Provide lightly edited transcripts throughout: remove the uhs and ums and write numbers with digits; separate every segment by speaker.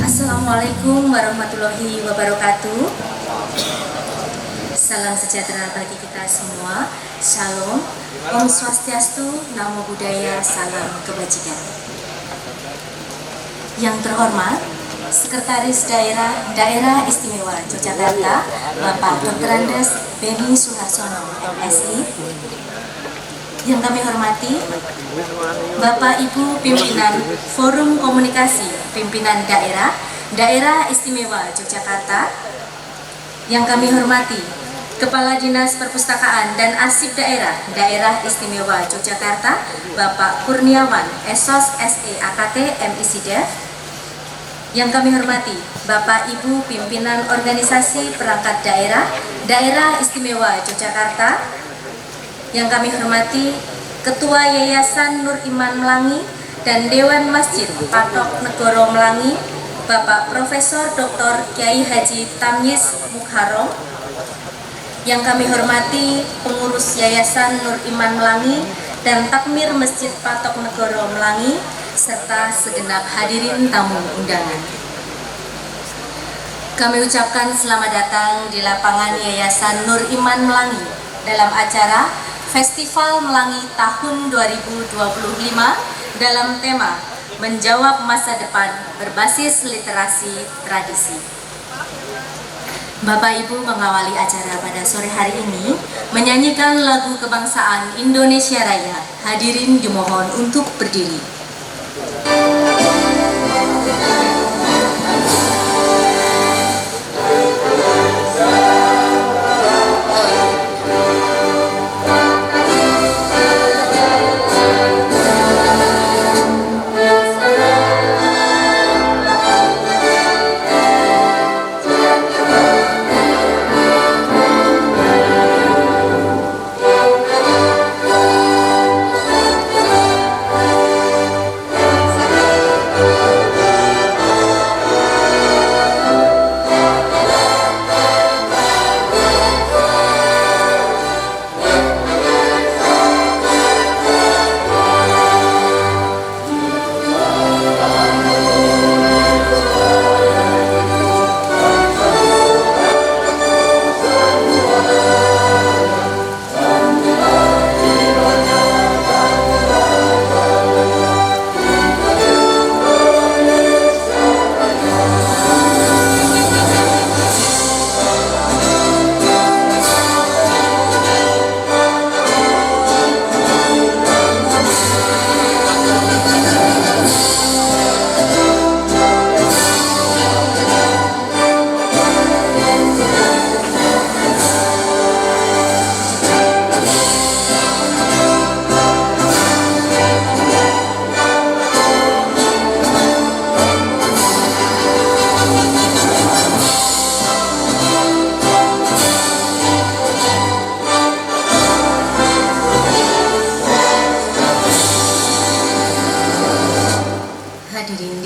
Speaker 1: Assalamualaikum warahmatullahi wabarakatuh. Salam sejahtera bagi kita semua. Shalom, Om Swastiastu, Namo Buddhaya, salam kebajikan. Yang terhormat, Sekretaris Daerah Istimewa Yogyakarta, Bapak Dr. Andes Beni Suharsono, MSI. Yang kami hormati, Bapak Ibu Pimpinan Forum Komunikasi Pimpinan Daerah Istimewa Yogyakarta. Yang kami hormati, Kepala Dinas Perpustakaan dan Arsip Daerah Istimewa Yogyakarta, Bapak Kurniawan Esos SE AKT MIC Dev. Yang kami hormati, Bapak Ibu Pimpinan Organisasi Perangkat Daerah Istimewa Yogyakarta. Yang kami hormati, Ketua Yayasan Nur Iman Melangi dan Dewan Masjid Patok Negoro Melangi, Bapak Profesor Dr. Kiai Haji Tamyiz Mukharom. Yang kami hormati, pengurus Yayasan Nur Iman Melangi dan Takmir Masjid Patok Negoro Melangi, serta segenap hadirin tamu undangan. Kami ucapkan selamat datang di lapangan Yayasan Nur Iman Melangi dalam acara Festival Melangi tahun 2025 dalam tema Menjawab Masa Depan Berbasis Literasi Tradisi. Bapak Ibu mengawali acara pada sore hari ini menyanyikan lagu kebangsaan Indonesia Raya. Hadirin dimohon untuk berdiri.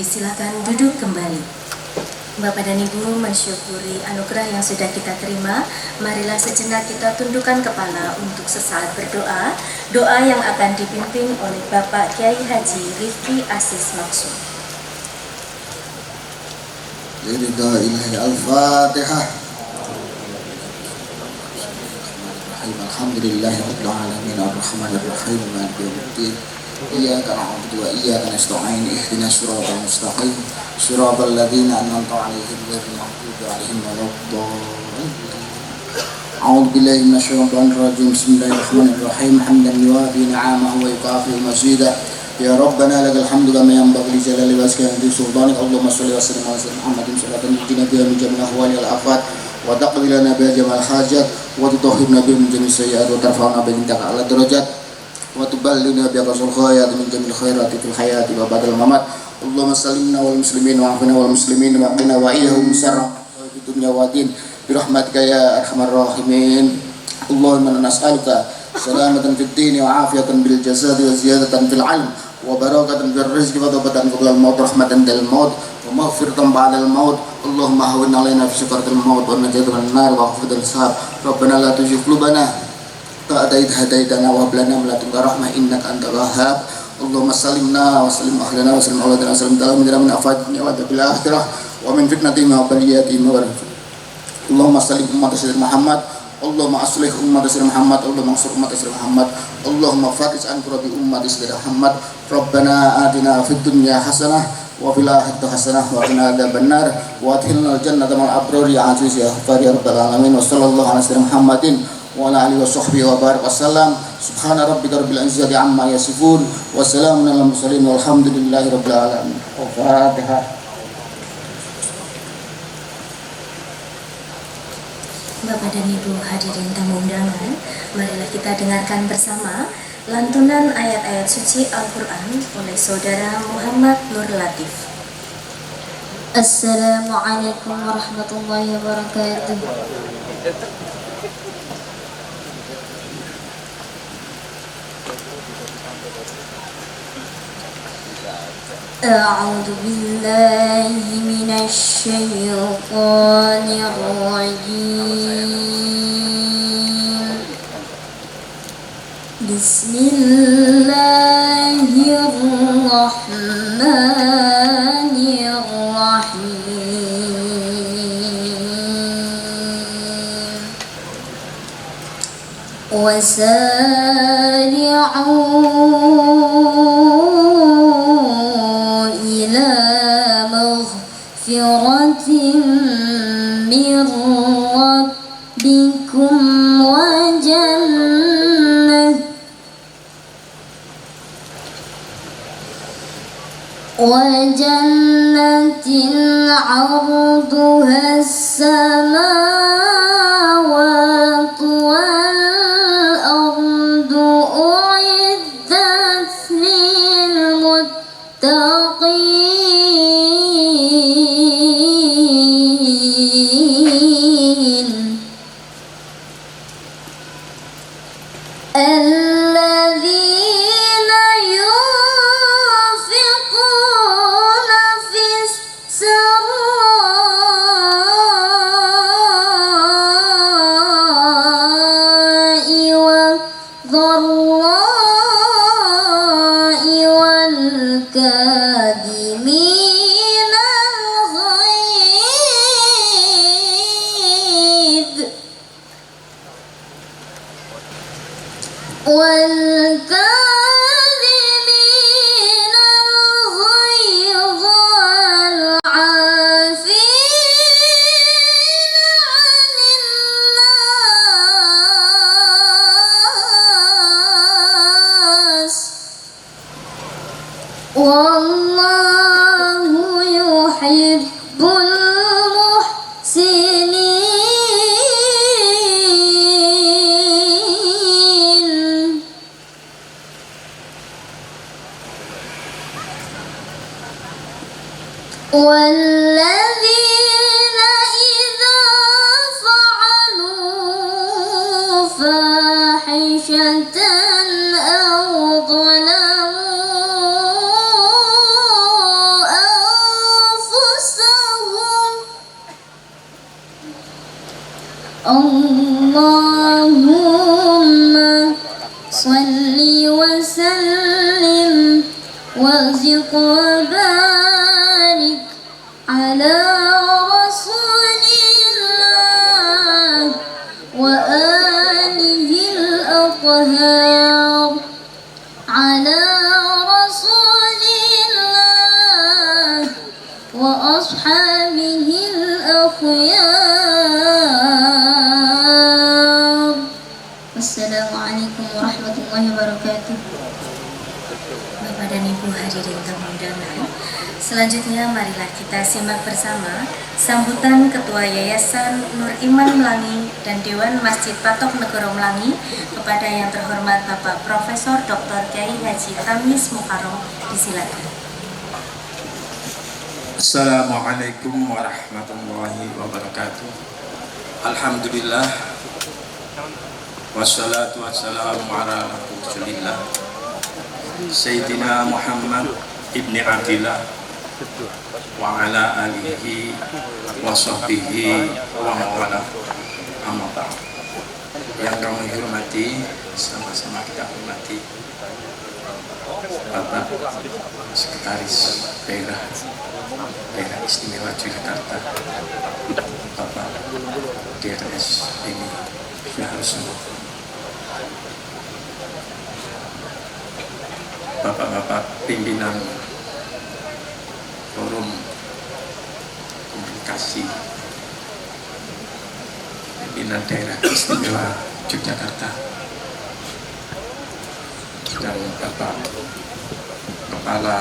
Speaker 1: Silakan duduk kembali. Bapak dan Ibu mensyukuri anugerah yang sudah kita terima. Marilah sejenak kita tundukkan kepala untuk sesaat berdoa. Doa yang akan dipimpin oleh Bapak Kiai Haji Rifki Asis Maksum.
Speaker 2: Al-Fatihah. Alhamdulillahirabbil alamin arrahmanirrahim maliki yaumiddin إياك نعبد وإياك نستعين اهدنا الصراط المستقيم صراط الذين أنعمت عليهم غير المغضوب عليهم ولا الضالين. أعوذ بالله من الشيطان الرجيم بسم الله الرحمن الرحيم حمدا يوافي نعمه ويكافئ مزيدا يا ربنا لك الحمد كما ينبغي لجلال وجهك سلطانك اللهم صل وسلم على سيدنا محمد صلاة تنجينا بها من جميع الأهوال والآفات وتقضي لنا بها جميع الحاجات وتطهرنا بها من جميع السيئات وترفعنا بها عندك على الدرجات وتبلغنا بها قصر الخيرات من جميع الخيرات في الحياة وبعد الممات اللهم سلمنا والمسلمين وعافنا والمسلمين وقنا وإياهم شر في الدنيا والدين برحمتك يا أرحم الراحمين. اللهم نسألك سلامة في الدين وعافية بالجسد وزيادة في العلم وبركة في الرزق وتوبة قبل الموت رحمة عند الموت ومغفرة بعد الموت. اللهم هون علينا في سكرة الموت والنجاة من النار وخفض الحساب. ربنا لا تزغ قلوبنا بعد إذ هديتنا وهب لنا من لدنك رحمة إنك أنت الوهاب. اللهم سلمنا وسلم أهلنا وسلم أولادنا وسلم تلاميذنا من آفات الدنيا وعذاب الآخرة ومن فتنتهم وبلياتهم اللهم سلم أمة سيدنا محمد. اللهم أصلح أمة سيدنا محمد. اللهم انصر أمة سيدنا محمد. اللهم فرج عن كرب أمة سيدنا محمد. ربنا آتنا في الدنيا حسنة وفي الآخرة حسنة وقنا عذاب النار وأدخلنا الجنة مع الأبرار يا عزيز يا غفار يا رب العالمين. وصلى الله على سيدنا محمد وعلى آله وصحبه وبارك وسلم. سبحان ربك رب العزة عما يصفون وسلام على المرسلين والحمد لله رب العالمين. الفاتحة.
Speaker 1: Bapak dan Ibu hadirin tamu undangan, marilah kita dengarkan bersama lantunan ayat-ayat suci Al-Quran oleh Saudara Muhammad Nur Latif.
Speaker 3: Assalamualaikum warahmatullahi wabarakatuh. أعوذ بالله من الشيطان الرجيم. بسم الله الرحمن الرحيم. وسارعوا إلى مغفرة من ربكم وجنة عرضها السماوات والأرض أعدت للمتقين الذين ينفقون في السراء والضراء والكاظمين الغيظ والكاظمين الغيظ والعافين عن الناس والله يحب المحسنين. والذين إذا فعلوا فاحشة أو ظلموا أنفسهم اللهم صل وسلم وزد وبارك على رسول الله وآله الأطهار على رسول الله وأصحابه الأخيار. السلام عليكم ورحمة الله وبركاته.
Speaker 1: Bapak dan Ibu hadirin tamu undangan, selanjutnya marilah kita simak bersama sambutan Ketua Yayasan Nur Iman Melangi dan Dewan Masjid Patok Negoro Melangi kepada yang terhormat Bapak Profesor Dr. Kiai Haji Kamis Mukarrom. Disilakan.
Speaker 4: Assalamualaikum warahmatullahi wabarakatuh. Alhamdulillah wassalatu wassalamu ala rasulillah Sayyidina Muhammad ibni Abdillah wa ala alihi wa sahbihi wa mawala amma ba'd. Yang kami hormati, sama-sama kita hormati Bapak Sekretaris Daerah Istimewa Yogyakarta, Bapak DRS ini Suharsono, Bapak-bapak pimpinan Forum Komunikasi Pimpinan Daerah Istimewa Yogyakarta, dan Bapak Kepala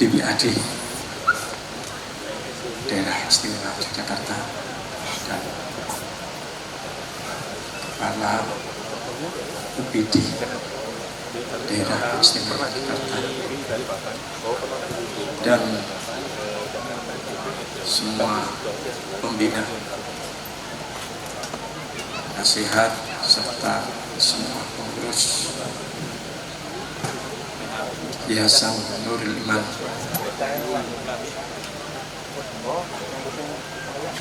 Speaker 4: DPAD Daerah Istimewa Yogyakarta dan Kepala UPD Daerah Istimewa Yogyakarta dan semua pembina, nasihat serta semua pengurus Yayasan Nurul Iman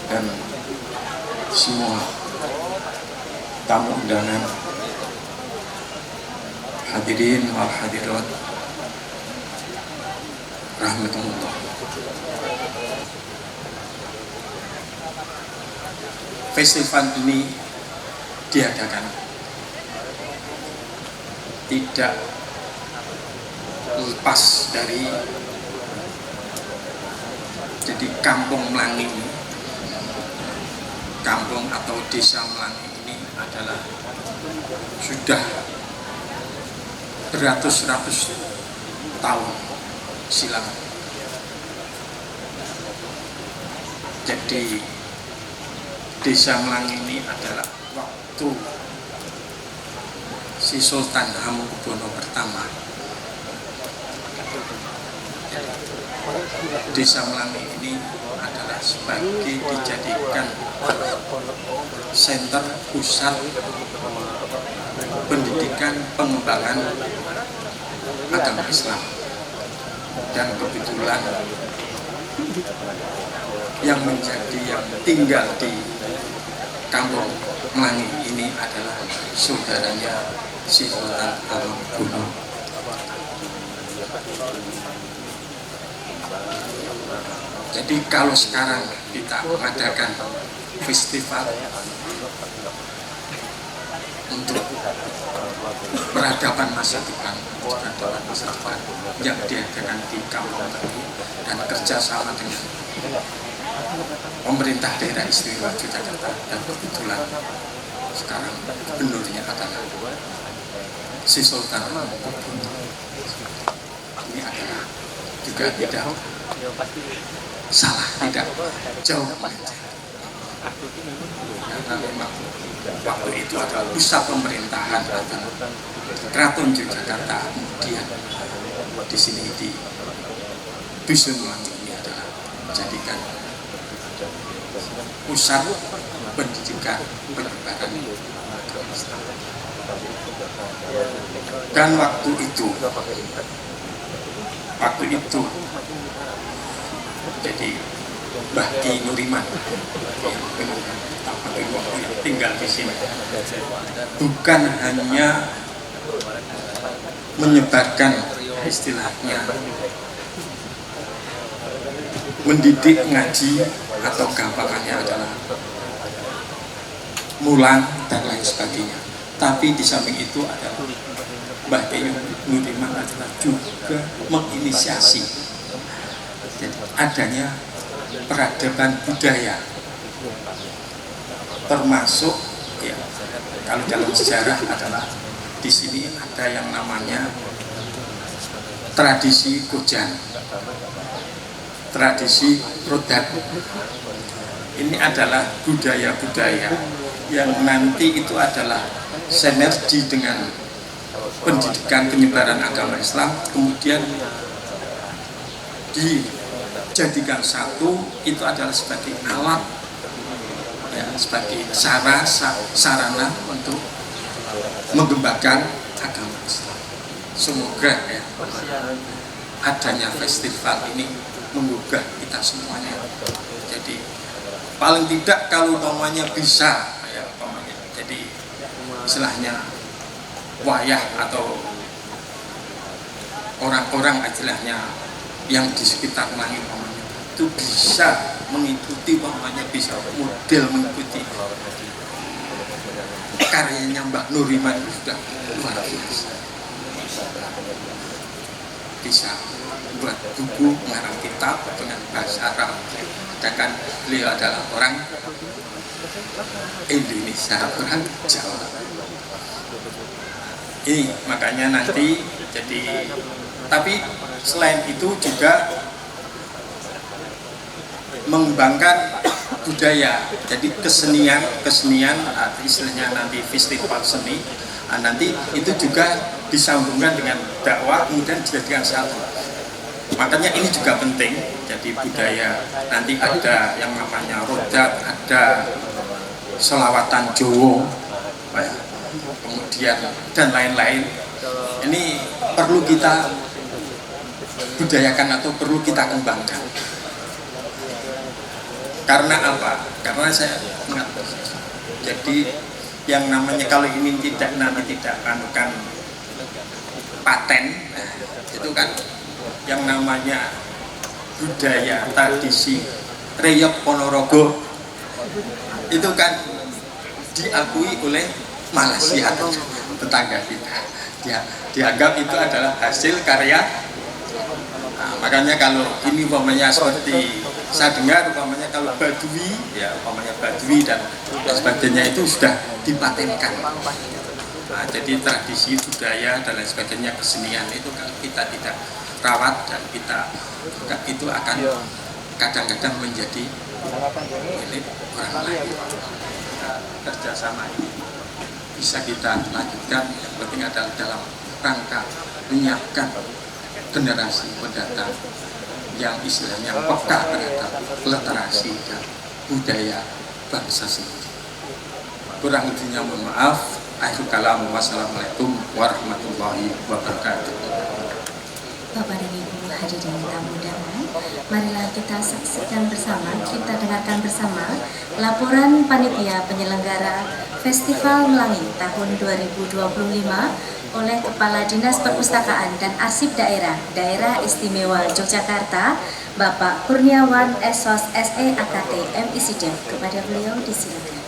Speaker 4: dan semua tamu undangan, hadirin wal hadirat rahmatullah. Festival ini diadakan tidak lepas dari jadi Kampung Melangi ini, kampung atau desa Melangi ini adalah sudah beratus-ratus tahun silam. Jadi desa Melangi ini adalah waktu si Sultan Hamengkubuwono pertama. Desa Melangi ini adalah sebagai dijadikan senter pusat pendidikan pengembangan agama Islam, dan kebetulan yang tinggal di Kampung Melangi ini adalah saudaranya si Sultan Hamengkubuwono. Jadi kalau sekarang kita mengadakan festival untuk peradaban masa depan yang diadakan di Kampung Melangi dan kerjasama dengan pemerintah daerah istimewa Yogyakarta, dan kebetulan sekarang gubernurnya adalah si Sultan Hamengkubuwono. Ini adalah juga tidak salah, tidak jauh karena memang waktu itu adalah pusat pemerintahan Keraton Yogyakarta. Kemudian di sini di Dusun Melangi ini adalah menjadikan pusat pendidikan penyebaran agama Islam. Dan waktu itu jadi Mbah Ki Nuriman yang tinggal di sini bukan hanya menyebarkan istilahnya mendidik ngaji atau gampangannya adalah mulang dan lain sebagainya, Tapi di samping itu adalah Mbah Teyo Nuriman adalah juga menginisiasi jadi adanya peradaban budaya, termasuk ya kalau dalam sejarah adalah di sini ada yang namanya tradisi Kojan, tradisi Rodat. Ini adalah budaya-budaya yang nanti itu adalah sinergi dengan pendidikan penyebaran agama Islam, kemudian dijadikan satu, itu adalah sebagai alat ya, sebagai sarana untuk mengembangkan agama Islam. Semoga ya adanya festival ini menggugah kita semuanya. Jadi paling tidak kalau namanya bisa ya, jadi istilahnya wayah atau orang-orang istilahnya yang di sekitar langit itu bisa mengikuti, bisa model mengikuti karyanya Mbah Nuriman itu sudah luar biasa. Bisa buat buku, mengarang kitab dengan bahasa Arab. Sedangkan beliau adalah orang Indonesia, orang Jawa. Ini makanya nanti jadi, tapi selain itu juga mengembangkan budaya, jadi kesenian istilahnya nanti festival seni, nanti itu juga disambungkan dengan dakwah, kemudian dijadikan satu. Makanya ini juga penting, jadi budaya nanti ada yang namanya rodat, ada selawatan Jawa, kemudian dan lain-lain. Ini perlu kita budayakan atau perlu kita kembangkan. Karena apa? Karena saya mengatakan, jadi yang namanya kalau ini nanti tidak anukan paten, itu kan yang namanya budaya tradisi Reyok Ponorogo itu kan diakui oleh Malaysia, tetangga kita. Dianggap itu adalah hasil karya. Nah, makanya kalau ini umpamanya seperti saya dengar umpamanya kalau Badui, ya umpamanya Badui dan sebagainya itu sudah dipatenkan. Nah, jadi tradisi budaya dan lain sebagainya, kesenian itu kalau kita tidak rawat dan kita itu akan kadang-kadang menjadi milik orang lain. Kita kerjasama ini bisa kita lanjutkan, yang penting adalah dalam rangka menyiapkan generasi mendatang yang istilahnya peka terhadap literasi dan budaya bangsa sendiri. Kurang lebihnya mohon maaf. Akhirul kalam, wassalamualaikum warahmatullahi wabarakatuh.
Speaker 1: Bapak dan Ibu hadirin tamu undangan, marilah kita saksikan bersama, kita dengarkan bersama laporan panitia penyelenggara Festival Melangi tahun 2025 oleh Kepala Dinas Perpustakaan dan Arsip Daerah Istimewa Yogyakarta, Bapak Kurniawan Esos SE AKT MISIDEF. Kepada beliau disilakan.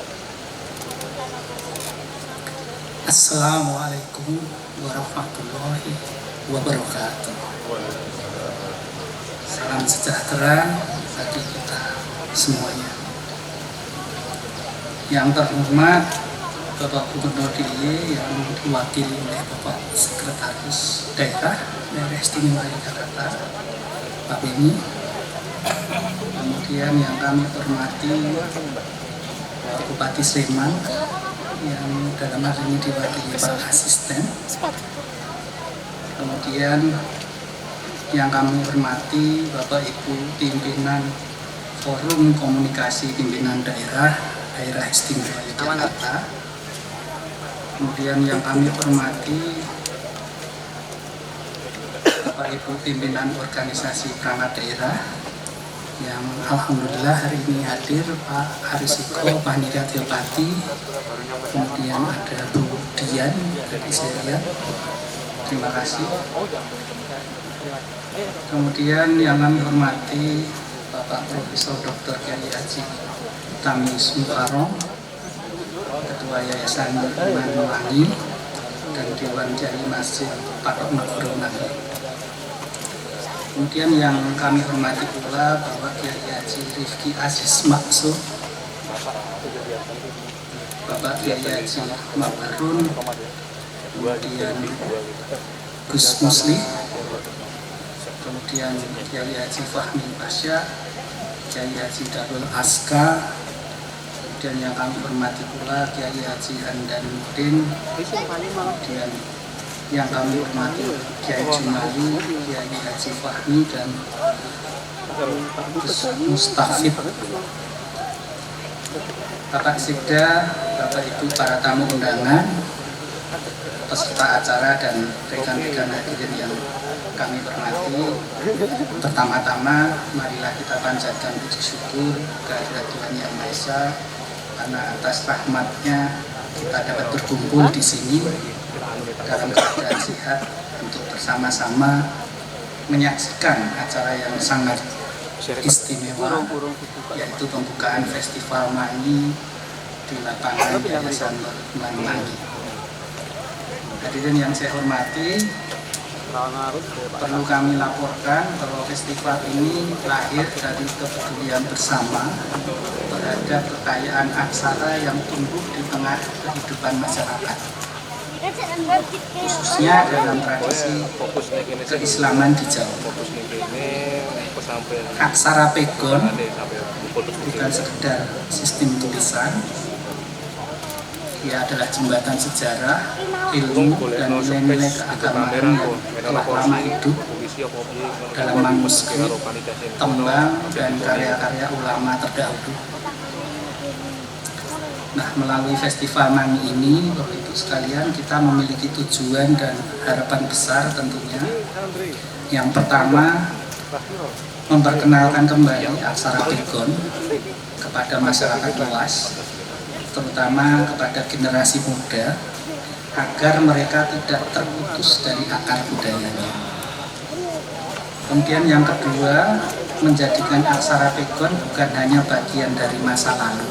Speaker 5: Assalamualaikum warahmatullahi wabarakatuh. Salam sejahtera bagi kita semuanya. Yang terhormat Bapak Gubernur DIY yang diwakili oleh Bapak Sekretaris Daerah Istimewa Yogyakarta, Pak Beni. Kemudian yang kami hormati Bupati Sleman yang dalam hal ini diwakili Pak Asisten. Kemudian yang kami hormati Bapak Ibu pimpinan Forum Komunikasi Pimpinan Daerah Istimewa Yogyakarta. Kemudian yang kami hormati Bapak Ibu pimpinan organisasi perangkat daerah yang alhamdulillah hari ini hadir, Pak Arisiko, Pak Niratyopati, kemudian ada Bu Dian dari saya, terima kasih. Kemudian yang kami hormati Bapak Profesor Dr. Kiai Haji Tamis Mukarrom, Ketua Yayasan Iman Melangi, dan Dewan Kiai Masjid Patok Negoro Melangi. Kemudian yang kami hormati pula Bapak Kiai Haji Rifki Aziz Maksud, Bapak Kiai Haji Mabarun, kemudian Gus Musli, kemudian Kiai Haji Fahmi Pasya, Kiai Haji Darul Aska, dan yang kami hormati pula Kiai Haji Handan Udin, kemudian yang kami hormati Kiai Jumali, Kiai Haji Fahmi, dan Gus Mustafid, Bapak Sikda, Bapak Ibu para tamu undangan, peserta acara, dan rekan-rekan hadirin yang kami hormati. Pertama-tama marilah kita panjatkan puji syukur kehadirat Tuhan Yang Maha Esa, karena atas rahmatnya kita dapat berkumpul di sini dalam keadaan sehat untuk bersama-sama menyaksikan acara yang sangat istimewa, yaitu pembukaan Festival Melangi di lapangan Yayasan Melangi. Hadirin yang saya hormati, perlu kami laporkan bahwa festival ini lahir dari kepedulian bersama terhadap kekayaan aksara yang tumbuh di tengah kehidupan masyarakat, khususnya dalam tradisi keislaman di Jawa. Aksara Pegon bukan sekedar sistem tulisan, ia adalah jembatan sejarah, ilmu, dan nilai-nilai keagamaan yang telah lama hidup dalam manuskrip, tembang, dan karya-karya ulama terdahulu. Nah, melalui Festival Melangi ini, Bapak Ibu sekalian, kita memiliki tujuan dan harapan besar tentunya. Yang pertama, memperkenalkan kembali aksara Pegon kepada masyarakat luas, terutama kepada generasi muda, agar mereka tidak terputus dari akar budayanya. Kemudian yang kedua, menjadikan aksara Pegon bukan hanya bagian dari masa lalu,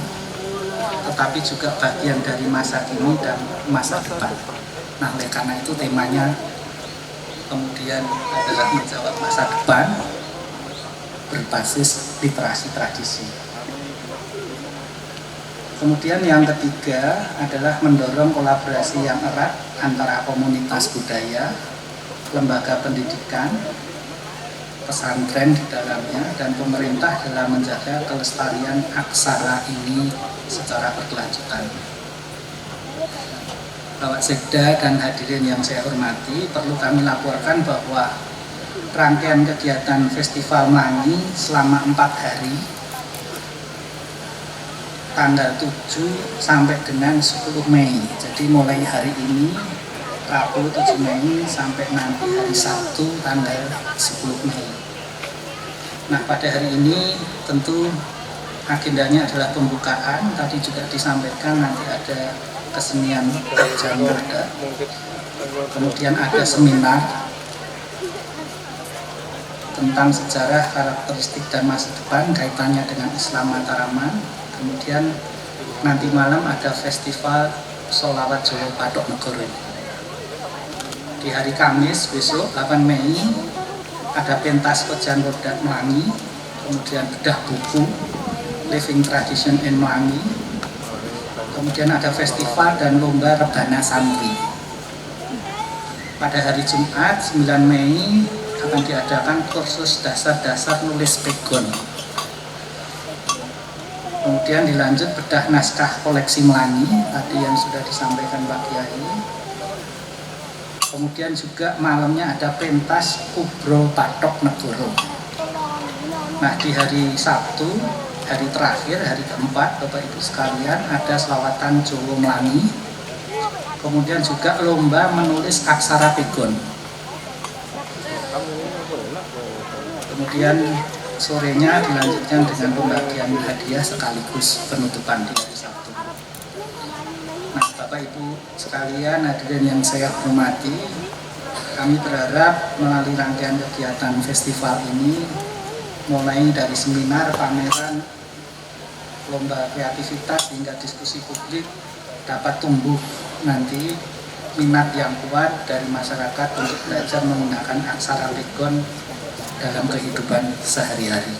Speaker 5: tetapi juga bagian dari masa kini dan masa depan. Nah, oleh karena itu temanya kemudian adalah menjawab masa depan berbasis literasi tradisi. Kemudian yang ketiga adalah mendorong kolaborasi yang erat antara komunitas budaya, lembaga pendidikan, pesantren di dalamnya, dan pemerintah dalam menjaga kelestarian aksara ini secara berkelanjutan. Bapak Sekda dan hadirin yang saya hormati, perlu kami laporkan bahwa rangkaian kegiatan Festival Melangi selama 4 hari, tanggal 7 sampai dengan 10 Mei. Jadi mulai hari ini, Rabu 7 Mei, sampai nanti hari Sabtu tanggal 10 Mei. Nah, pada hari ini tentu agendanya adalah pembukaan. Tadi juga disampaikan nanti ada kesenian Jamborda, kemudian ada seminar tentang sejarah, karakteristik, dan masa depan kaitannya dengan Islam Mataraman. Kemudian nanti malam ada festival Sholawat Jawa Patok Negoro. Di hari Kamis besok 8 Mei ada pentas Kojan Rodat Melangi, kemudian bedah buku Living Tradition in Melangi, kemudian ada festival dan lomba rebana santri. Pada hari Jumat 9 Mei akan diadakan kursus dasar-dasar nulis Pegon. Kemudian dilanjut bedah naskah koleksi Melangi, tadi yang sudah disampaikan Pak Kiai. Kemudian juga malamnya ada pentas Kubro Patok Negoro. Nah, di hari Sabtu, hari terakhir, hari keempat, Bapak Ibu sekalian, ada selawatan Jawa Melangi. Kemudian juga lomba menulis aksara Pegon. Kemudian sorenya dilanjutkan dengan pembagian hadiah sekaligus penutupan di hari Sabtu. Nah, Bapak Ibu sekalian, hadirin yang saya hormati, kami berharap melalui rangkaian kegiatan festival ini, mulai dari seminar, pameran, lomba kreativitas, hingga diskusi publik dapat tumbuh nanti minat yang kuat dari masyarakat untuk belajar menggunakan aksara Legon dalam kehidupan sehari-hari.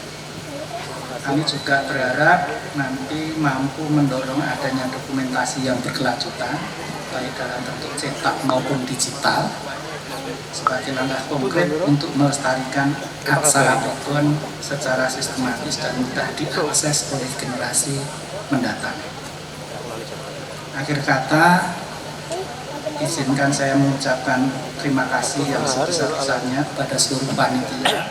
Speaker 5: Kami juga berharap nanti mampu mendorong adanya dokumentasi yang berkelanjutan, baik dalam bentuk cetak maupun digital, sebagai langkah konkret untuk melestarikan aksara Legon secara sistematis dan mudah diakses oleh generasi mendatang. Akhir kata, izinkan saya mengucapkan terima kasih yang sebesar-besarnya kepada seluruh panitia,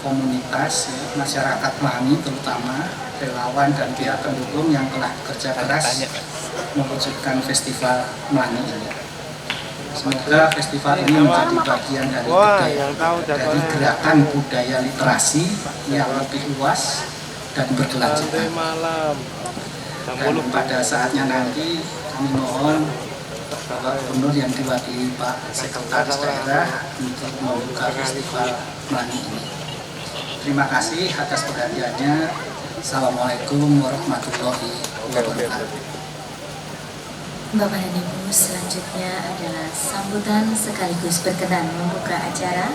Speaker 5: komunitas, masyarakat Melangi terutama, relawan dan pihak pendukung yang telah bekerja keras mewujudkan festival Melangi ini. Semoga festival ini menjadi bagian dari gerakan budaya literasi yang lebih luas dan berkelanjutan. Dan pada saatnya nanti kami mohon Bapak Gubernur yang diwakili Pak Sekretaris Daerah untuk membuka festival Melangi ini. Terima kasih atas perhatiannya. Assalamualaikum warahmatullahi wabarakatuh.
Speaker 1: Bapak dan Ibu, selanjutnya adalah sambutan sekaligus berkenan membuka acara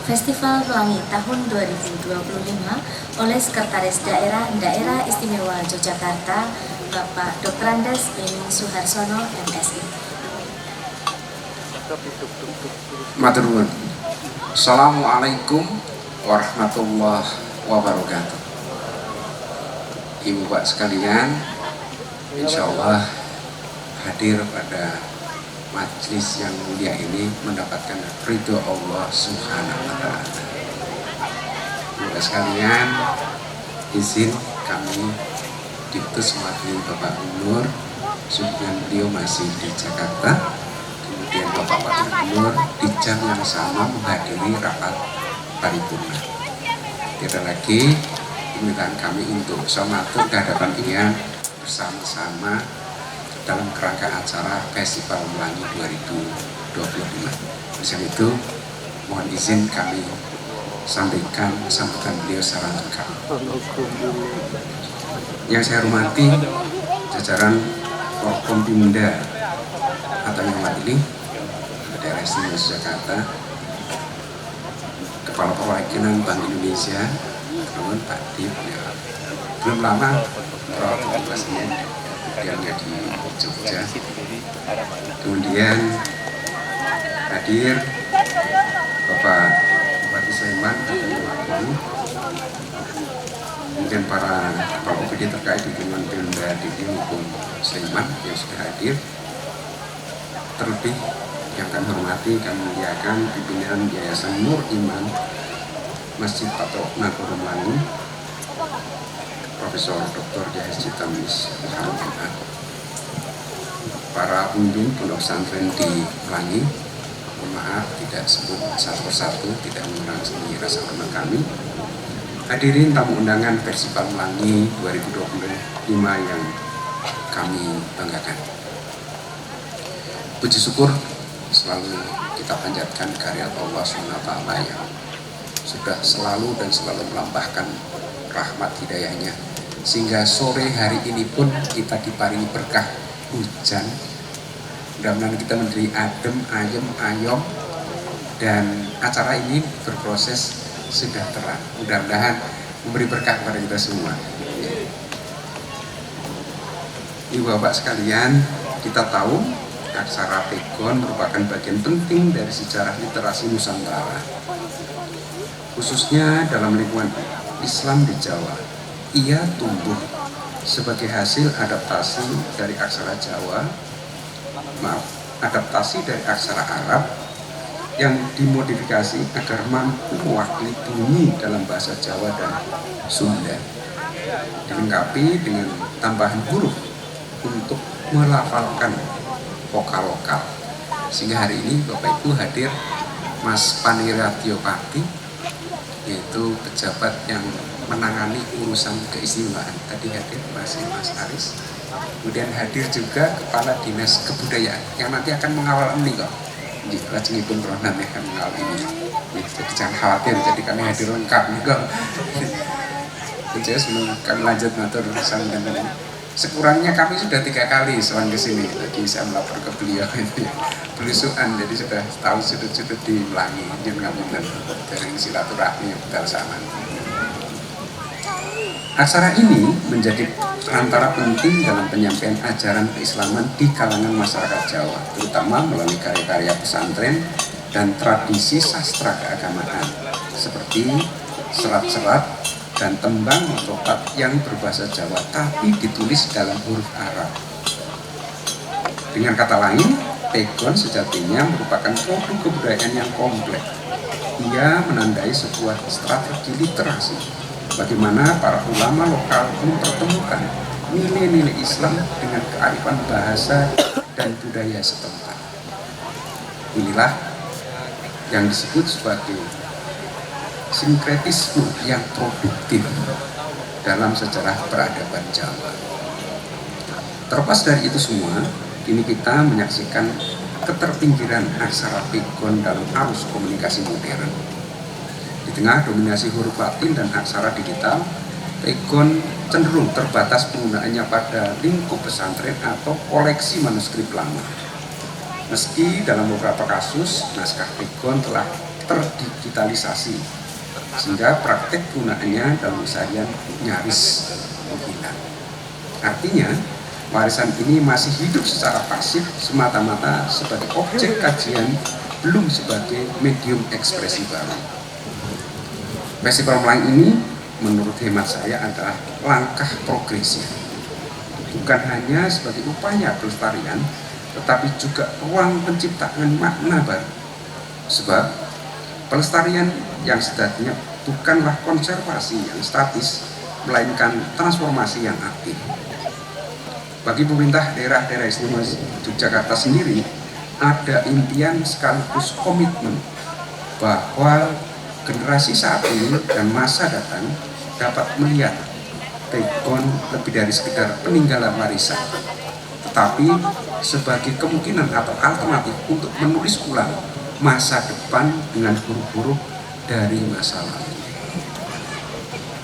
Speaker 1: Festival Melangi tahun 2025 oleh Sekretaris Daerah Istimewa Yogyakarta, Bapak Dr. Andes Beni Suharsono, MSI.
Speaker 4: Matur nuwun. Assalamualaikum warahmatullahi wabarakatuh. Ibu Bapak sekalian, insya Allah hadir pada majelis yang mulia ini mendapatkan ridho Allah Subhanahu wa Ta'ala. Bapak sekalian, izin kami diutus mewakili Bapak Gubernur, sebelum beliau masih di Jakarta. Kemudian Bapak Wakil Gubernur di jam yang sama menghadiri rapat paripurna. Tidak lagi permintaan kami untuk somatur kehadapan Ian bersama-sama dalam kerangka acara Festival Melangi 2025. Oleh itu, mohon izin kami sampaikan sambutan beliau secara lengkap. Yang saya hormati jajaran Forkompimda atau yang mewakili Daerah Istimewa Yogyakarta, Kepala Perwakilan Bank Indonesia, teman Pak Dip, ya, belum lama perwakilan Presiden yang di Jogja. Kemudian hadir Bapak Bupati Sleman atau mewakili, kemudian para kepala OPD terkait dengan Pemda DKI maupun Sleman yang sudah hadir. Terlebih yang kami hormati, kami muliakan pimpinan Yayasan Nur Iman Masjid Patok Nagoro Melangi, Profesor Dr. Yahya Citamis Muhammad, para pemimpin pondok pesantren di Melangi. Mohon maaf tidak sebut satu persatu, tidak mengurangi rasa hormat kami. Hadirin tamu undangan Festival Melangi 2025 yang kami banggakan. Puji syukur selalu kita panjatkan karya Allah SWT yang sudah selalu dan selalu melampahkan rahmat hidayahnya, sehingga sore hari ini pun kita diparingi berkah hujan. Mudah-mudahan kita menjadi adem, ayem, ayom, dan acara ini berproses sudah terang. Mudah-mudahan memberi berkah kepada kita semua. Ibu Bapak sekalian, kita tahu aksara Legon merupakan bagian penting dari sejarah literasi Nusantara, khususnya dalam lingkungan Islam di Jawa. Ia tumbuh sebagai hasil adaptasi dari aksara Arab yang dimodifikasi agar mampu mewakili bunyi dalam bahasa Jawa dan Sunda, dilengkapi dengan tambahan huruf untuk melafalkan vokal lokal. Sehingga hari ini Bapak Ibu hadir Mas Paniratio Pati, yaitu pejabat yang menangani urusan keistimewaan. Tadi hadir Mas Aris. Kemudian hadir juga Kepala Dinas Kebudayaan yang nanti akan mengawal ini kok. Di lajengipun program akan mengawal ini. Jadi jangan khawatir, jadi kami hadir lengkap nih kok. Jadi sebelum kami lanjut matur sambutan ini, Sekurangnya kami sudah 3 kali soal ke sini, jadi saya melapor ke beliau itu ya, belusuan, jadi sudah tahu sudut-sudut di Melangi, ngapunten dari silaturahmi budal saman. Aksara ini menjadi perantara penting dalam penyampaian ajaran keislaman di kalangan masyarakat Jawa, terutama melalui karya-karya pesantren dan tradisi sastra keagamaan seperti serat-serat dan tembang motopat yang berbahasa Jawa tapi ditulis dalam huruf Arab. Dengan kata lain, pegon sejatinya merupakan produk kebudayaan yang kompleks. Ia menandai sebuah strategi literasi bagaimana para ulama lokal mempertemukan nilai-nilai Islam dengan kearifan bahasa dan budaya setempat. Inilah yang disebut sebagai sinkretisme yang produktif dalam sejarah peradaban Jawa. Terlepas dari itu semua, kini kita menyaksikan keterpinggiran aksara pegon dalam arus komunikasi modern. Di tengah dominasi huruf Latin dan aksara digital, pegon cenderung terbatas penggunaannya pada lingkup pesantren atau koleksi manuskrip lama. Meski dalam beberapa kasus, naskah pegon telah terdigitalisasi, sehingga praktek gunaannya dalam keseharian nyaris menghilang. Artinya, warisan ini masih hidup secara pasif semata-mata sebagai objek kajian, belum sebagai medium ekspresi baru. Festival Melangi ini menurut hemat saya adalah langkah progresif, bukan hanya sebagai upaya pelestarian, tetapi juga ruang penciptaan makna baru. Sebab pelestarian yang sejatinya bukanlah konservasi yang statis, melainkan transformasi yang aktif. Bagi pemerintah daerah-daerah istimewa Yogyakarta sendiri, ada impian sekaligus komitmen bahwa generasi saat ini dan masa datang dapat melihat pegon lebih dari sekedar peninggalan warisan, tetapi sebagai kemungkinan atau alternatif untuk menulis ulang masa depan dengan huruf-huruf dari masa lalu.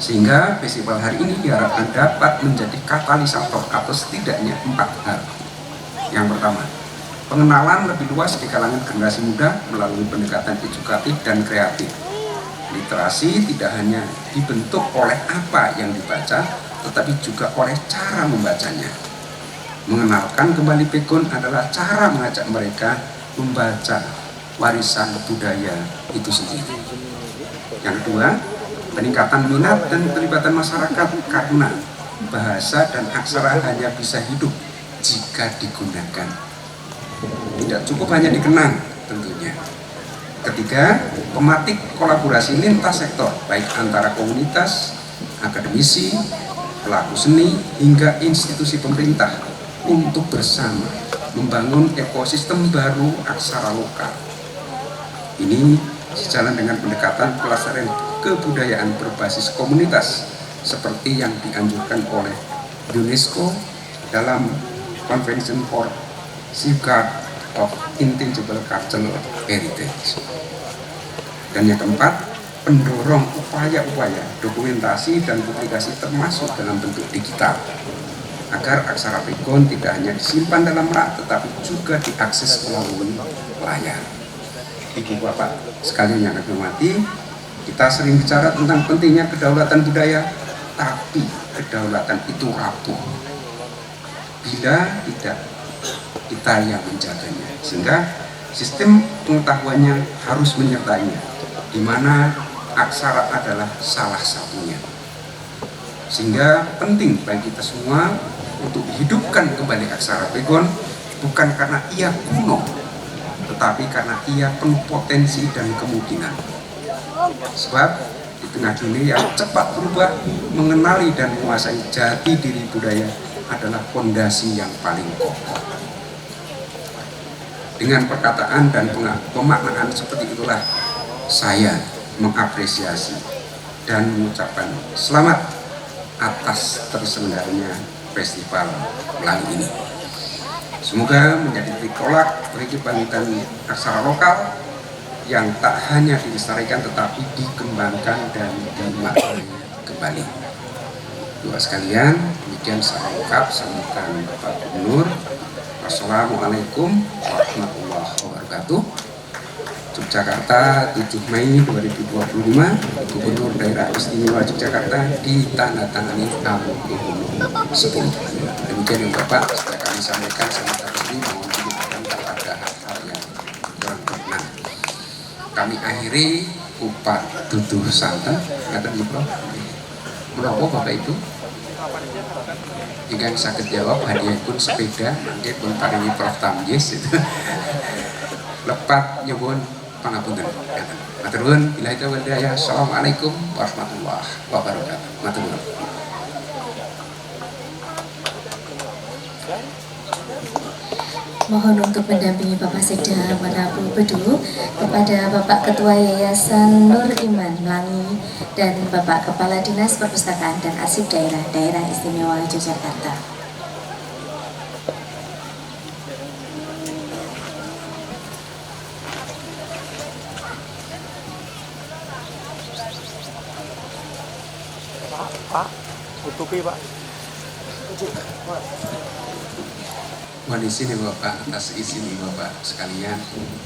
Speaker 4: Sehingga festival hari ini diharapkan dapat menjadi katalisator atau setidaknya 4 hal. Yang pertama, pengenalan lebih luas di kalangan generasi muda melalui pendekatan edukatif dan kreatif. Literasi tidak hanya dibentuk oleh apa yang dibaca, tetapi juga oleh cara membacanya. Mengenalkan kembali pegon adalah cara mengajak mereka membaca warisan budaya itu sendiri. Yang kedua, peningkatan minat dan keterlibatan masyarakat karena bahasa dan aksara hanya bisa hidup jika digunakan. Tidak cukup hanya dikenang tentunya. Ketiga, pematik kolaborasi lintas sektor, baik antara komunitas, akademisi, pelaku seni, hingga institusi pemerintah untuk bersama membangun ekosistem baru aksara lokal. Ini sejalan dengan pendekatan pelestarian kebudayaan berbasis komunitas seperti yang dianjurkan oleh UNESCO dalam Convention for Safeguard of Intangible Cultural Heritage. Dan yang keempat, pendorong upaya-upaya dokumentasi dan publikasi termasuk dalam bentuk digital agar aksara pegon tidak hanya disimpan dalam rak tetapi juga diakses melalui layar. Ibu bapak sekalian yang kami hormati, kita sering bicara tentang pentingnya kedaulatan budaya, tapi kedaulatan itu rapuh bila tidak kita yang menjaganya, sehingga sistem pengetahuannya harus menyertainya, di mana aksara adalah salah satunya. Sehingga penting bagi kita semua untuk hidupkan kembali aksara pegon, bukan karena ia kuno, tetapi karena ia penuh potensi dan kemungkinan. Sebab di tengah dunia yang cepat berubah, mengenali dan menguasai jati diri budaya adalah fondasi yang paling kokoh. Dengan perkataan dan pemaknaan seperti itulah saya mengapresiasi dan mengucapkan selamat atas terselenggaranya Festival Melangi ini. Semoga menjadi titik tolak bagi kebangkitan aksara lokal yang tak hanya dilestarikan tetapi dikembangkan dan dimaknai kembali.
Speaker 6: doa sekalian, demikian saya lengkap. Sampaikan Bapak Gubernur. Wassalamualaikum warahmatullahi wabarakatuh. Yogyakarta 7 Mei 2025, Gubernur Daerah Istimewa Yogyakarta ditandatangani Abu Gubernur 10. Demikian yang Bapak sudah kami sampaikan. Saya resmi mohon dimaafkan kepada hal-hal yang kurang berkenan. Kami akhiri upat duduh santen. Kata Ibu, berapa Bapak itu? Jika sakit jawab, hadiah pun sepeda, nanti pun paringi Prof Tamjis itu. Lepat nyebun pangapunten. Matur nuwun, billahi taufiq wal hidayah. Assalamualaikum warahmatullahi wabarakatuh. Matur nuwun.
Speaker 1: Mohon untuk mendampingi Bapak Sekda Manabu Bedu kepada Bapak Ketua Yayasan Nur Iman Melangi dan Bapak Kepala Dinas Perpustakaan dan Arsip Daerah Istimewa Yogyakarta.
Speaker 7: Pak, tutupi Pak.
Speaker 6: Mohon izin ya Bapak, atas izin ya Bapak sekalian,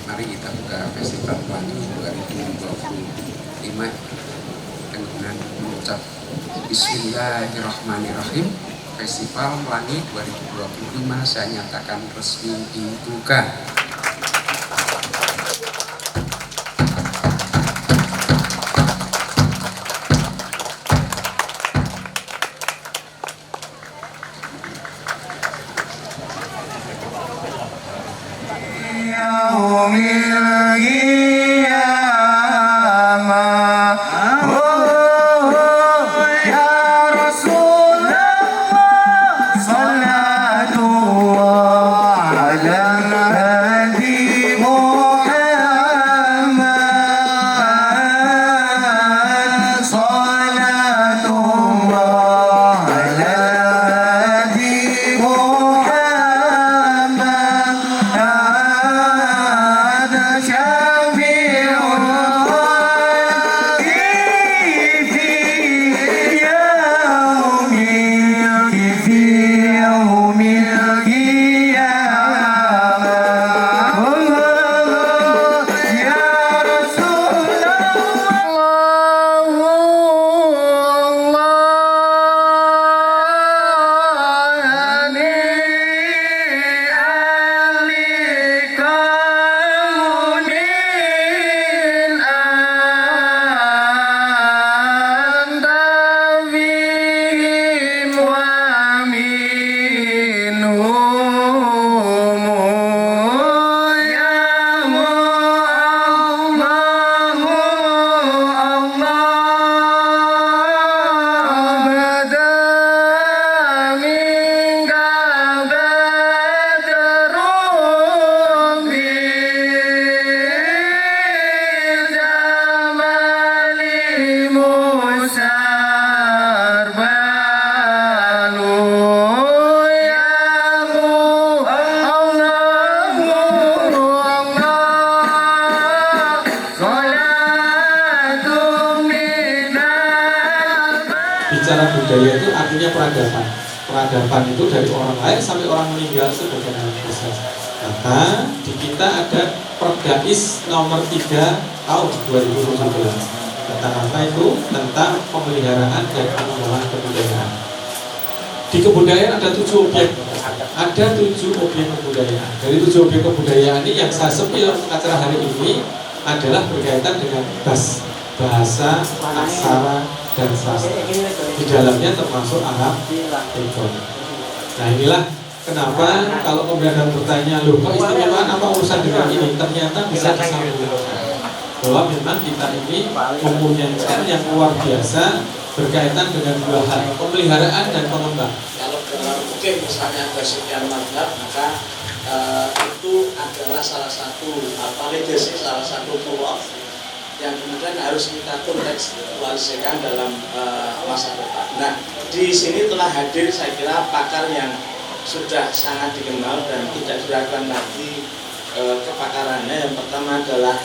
Speaker 6: mari kita buka Festival Pelangi 2025 dengan mengucap Bismillahirrahmanirrahim. Festival Pelangi 2025 saya nyatakan resmi dibuka.
Speaker 8: Bicara budaya itu artinya peradaban. Peradaban itu dari orang lain sampai orang meninggal itu bagaimana proses. Maka di kita ada Perdais nomor 3 tahun 2017. Tentang apa itu? Tentang pemeliharaan dan pengelolaan kebudayaan. Di kebudayaan ada 7 objek. Ada 7 objek kebudayaan. Dari 7 objek kebudayaan ini yang saya sepil acara hari ini adalah berkaitan dengan bahasa, aksara, dan sastra. Di dalamnya termasuk Arab Ekon. Nah inilah kenapa kalau kemudian bertanya, loh kok istimewa apa urusan dengan ini? Ternyata bisa disambungkan bahwa memang kita ini mempunyai cara yang luar biasa berkaitan dengan dua hal, pemeliharaan dan pengembang.
Speaker 9: Kalau mungkin misalnya ada sekian mazhab, maka itu adalah salah satu legasi, salah satu pulau yang kemudian harus kita kontekstualisasikan dalam masa depan. Nah, di sini telah hadir saya kira pakar yang sudah sangat dikenal dan tidak diragukan lagi kepakarannya. Yang pertama adalah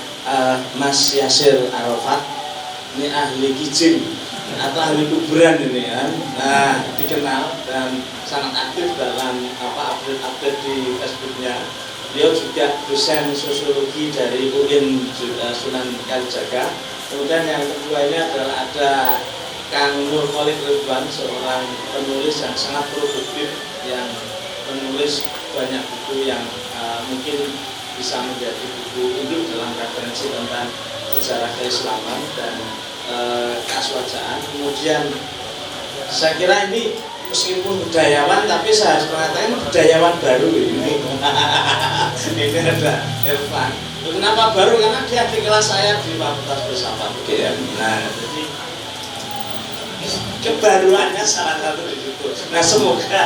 Speaker 9: Mas Yasir Arafat, ini ahli kijing. atau ahli kuburan ini kan. Nah, dikenal dan sangat aktif dalam update-update di Facebooknya. Beliau juga dosen sosiologi dari UIN Sunan Kalijaga. Kemudian yang kedua ini adalah ada Kang Nur Khalid Ridwan, seorang penulis yang sangat produktif yang menulis banyak buku yang mungkin bisa menjadi buku induk dalam referensi tentang sejarah keislaman dan keaswajaan. Kemudian saya kira ini meskipun budayawan, tapi saya harus mengatakan budayawan baru ini. Ini ada Irfan. Kenapa baru? Karena dia di kelas saya di Fakultas Filsafat UGM. Nah, jadi kebaruannya salah satu di situ. Nah, semoga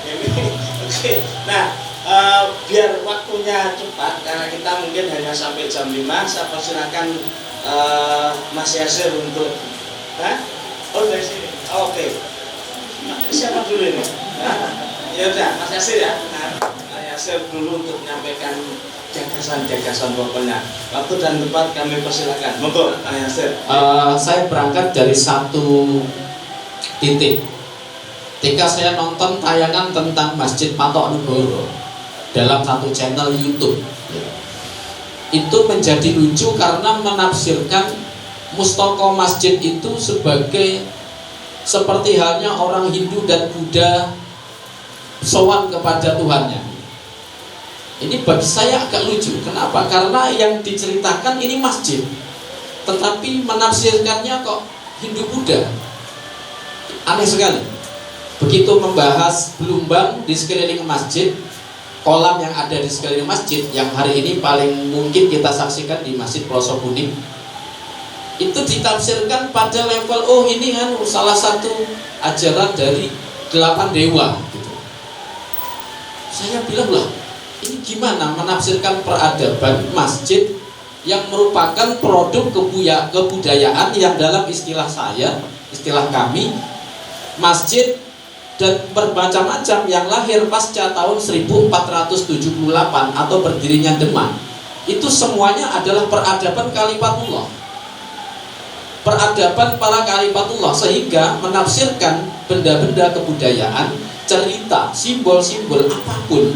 Speaker 9: ini oke. Nah, biar waktunya cepat karena kita mungkin hanya sampai jam 5, saya persilakan Mas Yasir untuk oh dari sini. Oke. Siapa dulu ini? Ya udah, Mas Yasir ya. Mas Yasir dulu untuk menyampaikan gagasan-gagasan pokoknya. Waktu dan tempat kami persilakan. Monggo, Mas Yasir.
Speaker 8: Saya berangkat dari satu titik. Ketika saya nonton tayangan tentang Masjid Patok Negoro dalam satu channel YouTube, itu menjadi lucu karena menafsirkan mustaka masjid itu sebagai seperti halnya orang Hindu dan Buddha sowan kepada Tuhannya. Ini bagi saya agak lucu. Kenapa? Karena yang diceritakan ini masjid, tetapi menafsirkannya kok Hindu Buddha. Aneh sekali. Begitu membahas gelombang di sekeliling masjid, kolam yang ada di sekeliling masjid, yang hari ini paling mungkin kita saksikan di Masjid Pelosok Kuning, itu ditafsirkan pada level oh ini kan salah satu ajaran dari 8 dewa gitu. Saya bilang lah, ini gimana menafsirkan peradaban masjid yang merupakan produk kebudayaan yang dalam istilah saya, istilah kami, masjid dan bermacam-macam yang lahir pasca tahun 1478 atau berdirinya Demak, itu semuanya adalah peradaban Kalifatullah, peradaban para Kalifatullah, sehingga menafsirkan benda-benda kebudayaan, cerita, simbol-simbol apapun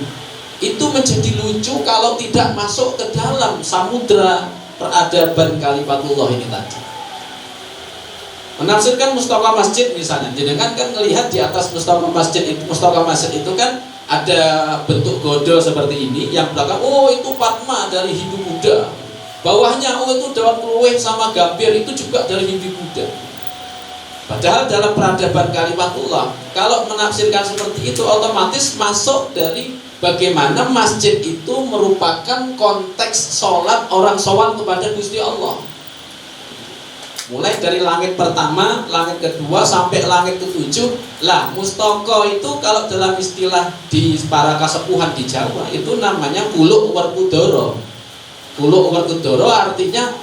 Speaker 8: itu menjadi lucu kalau tidak masuk ke dalam samudra peradaban Kalifatullah ini tadi. Menafsirkan mustaka masjid misalnya, jenengan kan melihat di atas mustaka masjid itu kan ada bentuk godol seperti ini, yang belakang oh itu Padma dari Hindu Buddha, bawahnya oh itu Dewan Kluweh sama Gambir itu juga dari Hindu Buddha. Padahal dalam peradaban Kalimatullah, kalau menafsirkan seperti itu otomatis masuk dari bagaimana masjid itu merupakan konteks sholat orang sowan kepada Gusti Allah. Mulai dari langit pertama, langit kedua sampai langit ketujuh. Lah, mustaka itu kalau dalam istilah di para kasepuhan di Jawa itu namanya kuluk werkudara. Kuluk werkudara artinya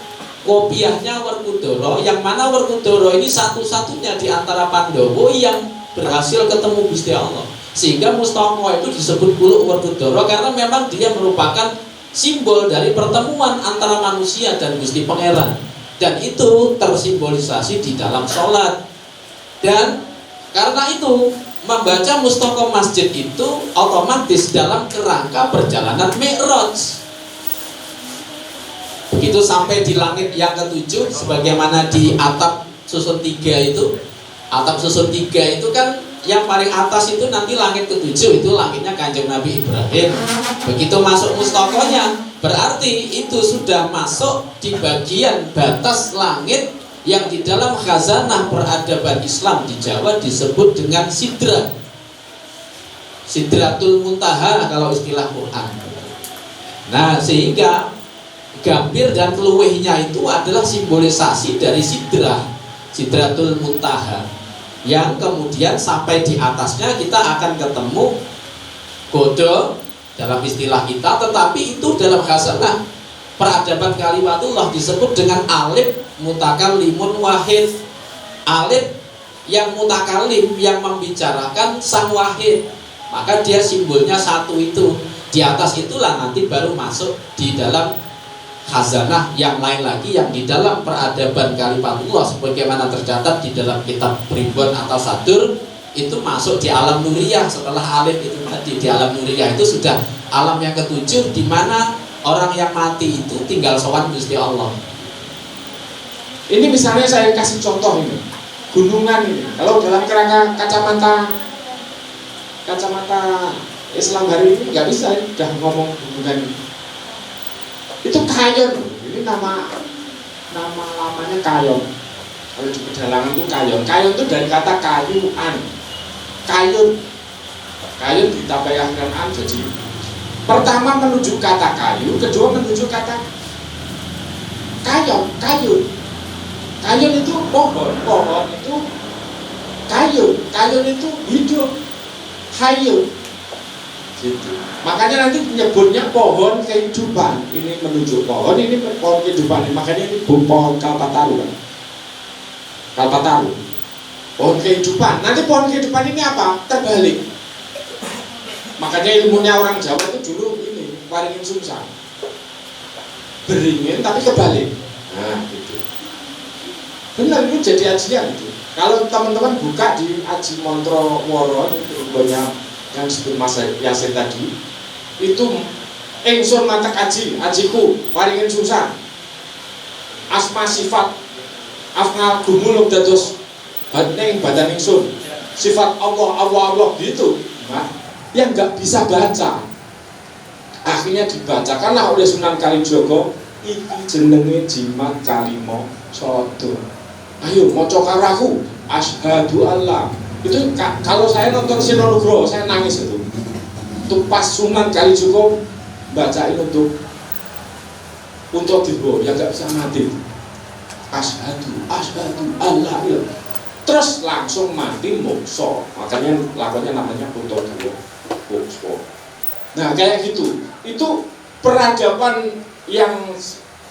Speaker 8: kopiahnya Werkudara, yang mana Werkudara ini satu-satunya di antara Pandawa yang berhasil ketemu Gusti Allah. Sehingga mustaka itu disebut kuluk Werkudara karena memang dia merupakan simbol dari pertemuan antara manusia dan Gusti Pangeran. Dan itu tersimbolisasi di dalam sholat. Dan karena itu membaca mustaka masjid itu otomatis dalam kerangka perjalanan Mi'raj. Begitu sampai di langit yang ketujuh, sebagaimana di atap susun 3 itu. Atap susun 3 itu kan yang paling atas itu nanti langit ketujuh, itu langitnya Kanjeng Nabi Ibrahim. Begitu masuk mustakanya, berarti itu sudah masuk di bagian batas langit yang di dalam khazanah peradaban Islam di Jawa disebut dengan sidra, Sidratul Muntaha kalau istilah Quran. Nah, sehingga Gambir dan Kluwehnya itu adalah simbolisasi dari sidra, Sidratul Muntaha, yang kemudian sampai di atasnya kita akan ketemu Godo dalam istilah kita, tetapi itu dalam khazanah peradaban Kalimatullah disebut dengan alif mutakallimun wahid. Alif yang mutakalim, yang membicarakan sang wahid, maka dia simbolnya satu itu. Di atas itulah nanti baru masuk di dalam khazanah yang lain lagi yang di dalam peradaban Kalimatullah sebagaimana tercatat di dalam kitab Primbon atau Sadur itu masuk di alam nuriyah. Setelah alif itu tadi di alam nuriyah itu sudah alam yang ketujuh, di mana orang yang mati itu tinggal sowan Gusti Allah. Ini misalnya saya kasih contoh ini, gunungan ini. Kalau dalam kerangka kacamata Islam hari ini nggak bisa udah ngomong gunungan ini. Itu kayon, ini nama lamanya kayon. Kalau di pedalangan itu kayon. Kayon itu dari kata kayuan. Kayon ditambahkan an, jadi pertama menuju kata kayu, kedua menuju kata kayon. Kayon itu pohon itu kayon itu hidup, hayu. Gitu. Makanya nanti menyebutnya pohon kehidupan. Ini menuju pohon, ini pohon kehidupan. Makanya ini pohon kalpataru. Pohon kehidupan. Nanti pohon kehidupan ini apa? Terbalik. Makanya ilmunya orang Jawa itu dulu ini waringin sungsang, beringin tapi kebalik. Nah gitu. Benar, itu jadi ajian itu. Kalau teman-teman buka di Aji Montro Woro itu banyak yang disebut Mas Yasin tadi, itu ingsun matek ajiku waringin sungsang, asma sifat afnal gumuluk dados badan ingsun, sifat Allah gitu. Nah, yang nggak bisa baca akhirnya dibacakanlah oleh Sunan Kalijogo, iki jenenge jimat kalimo sodo. Ayo maca karo aku, asyhadu alla. Itu kalau saya nonton Sinonugro saya nangis itu pas Sunan Kalijogo bacain untuk Dirbo yang nggak bisa mati. Asyhadu alla ya. Terus langsung mati mokso. Makanya lakonnya namanya Kunto Dewa Mokso. Nah kayak gitu. Itu peradaban yang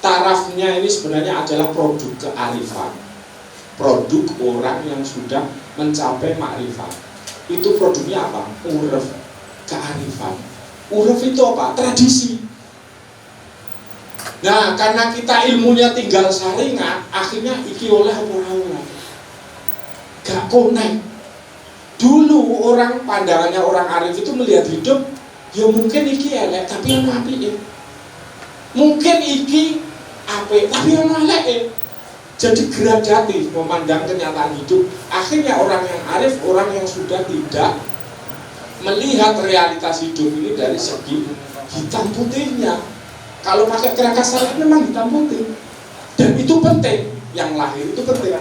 Speaker 8: tarafnya ini sebenarnya adalah produk kearifan, produk orang yang sudah mencapai makrifat. Itu produknya apa? Uruf, kearifan. Uruf itu apa? Tradisi. Nah karena kita ilmunya tinggal saringan, akhirnya iki oleh orang-orang gak connect. Dulu orang pandangannya orang arif itu melihat hidup, ya mungkin iki elek tapi yang apik. Mungkin iki apik tapi yang elek. Jadi gradatif memandang kenyataan hidup. Akhirnya orang yang arif, orang yang sudah tidak melihat realitas hidup ini dari segi hitam putihnya. Kalau pakai kerangka syariat memang hitam putih. Dan itu penting, yang lahir itu penting.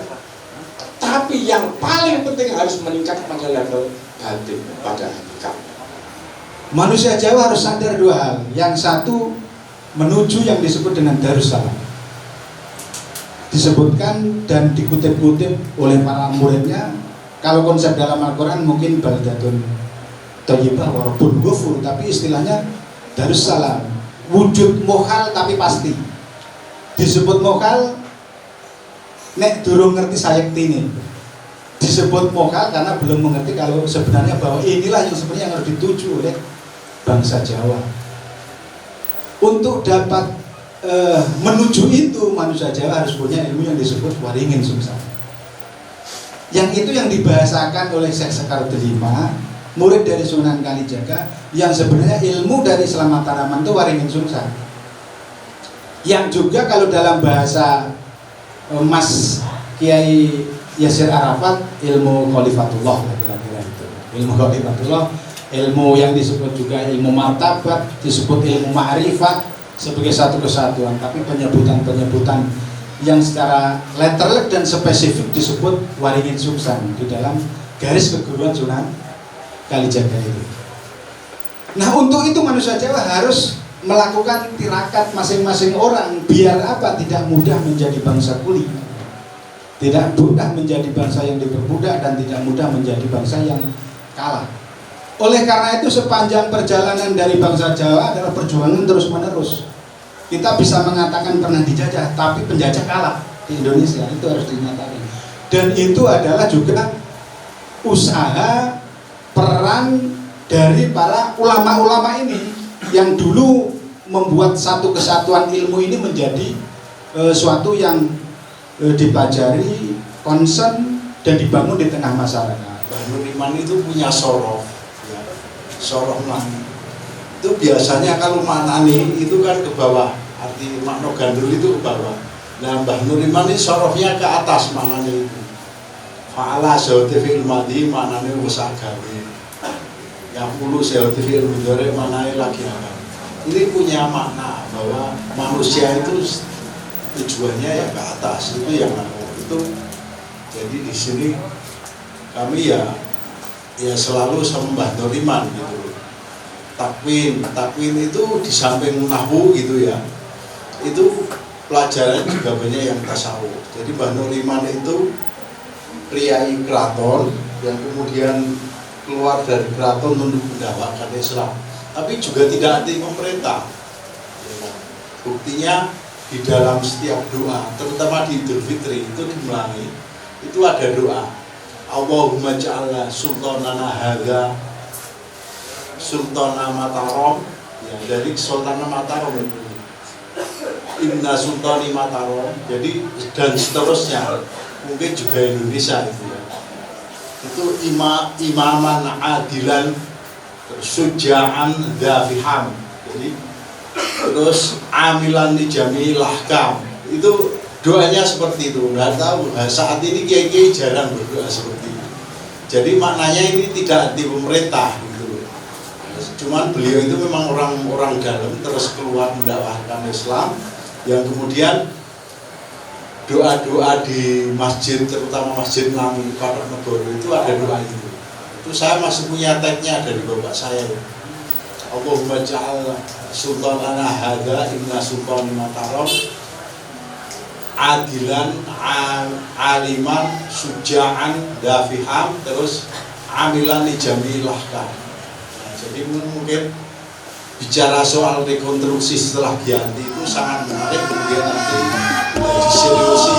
Speaker 8: Tapi yang paling penting harus meningkat pada level batin, pada hakikat.
Speaker 10: Manusia Jawa harus sadar dua hal. Yang satu, menuju yang disebut dengan Darussalam. Disebutkan dan dikutip-kutip oleh para muridnya. Kalau konsep dalam Al-Quran mungkin baldatun thayyibah wa rabbun ghafur, tapi istilahnya Darussalam. Wujud mokal tapi pasti. Disebut mokal nek durung ngerti sayekti ini. Disebut mokal karena belum mengerti kalau sebenarnya bahwa inilah yang sebenarnya yang harus dituju oleh bangsa Jawa. Untuk dapat menuju itu, manusia Jawa harus punya ilmu yang disebut waringin sungsang. Yang itu yang dibahasakan oleh Syekh Sekar Delima, murid dari Sunan Kalijaga, yang sebenarnya ilmu dari Islam Mataraman itu waringin sungsang. Yang juga kalau dalam bahasa Mas Kiai Yasir Arafat, ilmu khalifatullah, kira-kira itu. Ilmu khalifatullah, ilmu yang disebut juga ilmu martabat, disebut ilmu ma'rifat sebagai satu kesatuan, tapi penyebutan-penyebutan yang secara letterlek dan spesifik disebut waringin sungsang di dalam garis keguruan Sunan Kalijaga itu. Nah untuk itu manusia Jawa harus melakukan tirakat masing-masing orang biar apa? Tidak mudah menjadi bangsa kuli, tidak mudah menjadi bangsa yang diperbudak, dan tidak mudah menjadi bangsa yang kalah. Oleh karena itu sepanjang perjalanan dari bangsa Jawa adalah perjuangan terus-menerus. Kita bisa mengatakan pernah dijajah, tapi penjajah kalah di Indonesia, itu harus dinyatakan. Dan itu adalah juga usaha peran dari para ulama-ulama ini yang dulu membuat satu kesatuan ilmu ini menjadi suatu yang dipelajari, concern dan dibangun di tengah masyarakat.
Speaker 11: Bahnul Iman itu punya sorof, ya. Sorof langit. Itu biasanya kalau maknani itu kan ke bawah, arti makna gandul itu ke bawah. Nah, Bahnul Iman ini sorofnya ke atas maknanya itu. Fa'ala syawati fi'il madhi maknanya usaha gawe. Yang puluh syawati fi'il mudhari maknanya lagi apa. Ini punya makna bahwa manusia itu tujuannya ya ke atas, itu yang itu. Jadi di sini kami ya selalu sembah doliman gitu. Takwin itu di samping nahwu gitu ya. Itu pelajaran juga banyak yang tasawuf. Jadi Bahnul Iman itu priai keraton yang kemudian keluar dari keraton untuk mendakwakan Islam. Tapi juga tidak anti pemerintah. Buktinya di dalam setiap doa, terutama di Idul Fitri itu dimulai, itu ada doa. Allahumma ja'alna sultanana hadza sultana Mataram, ya, dari sultana Mataram itu. Inna sultani Mataram, jadi dan seterusnya. Mungkin juga Indonesia itu ya. Itu imaman adilan, sujaan dzafiham. Jadi terus amilan dijami lahkam. Itu doanya seperti itu. Nggak tahu saat ini kiai-kiai jarang berdoa seperti itu. Jadi maknanya ini tidak anti pemerintah gitu. Cuman beliau itu memang orang dalam terus keluar mendakwahkan Islam, yang kemudian doa-doa di masjid, terutama Masjid Nami Patok Negoro itu ada doa itu. Itu saya masih punya tagnya dari bapak saya. Allahumma ja'al sultanana hadza inna sultani Mataram adilan aliman sujaan dafiham terus amilan lijami lahkam. Nah, jadi mungkin bicara soal rekonstruksi setelah Giyanti itu sangat menarik, kemudian nanti diseriusi.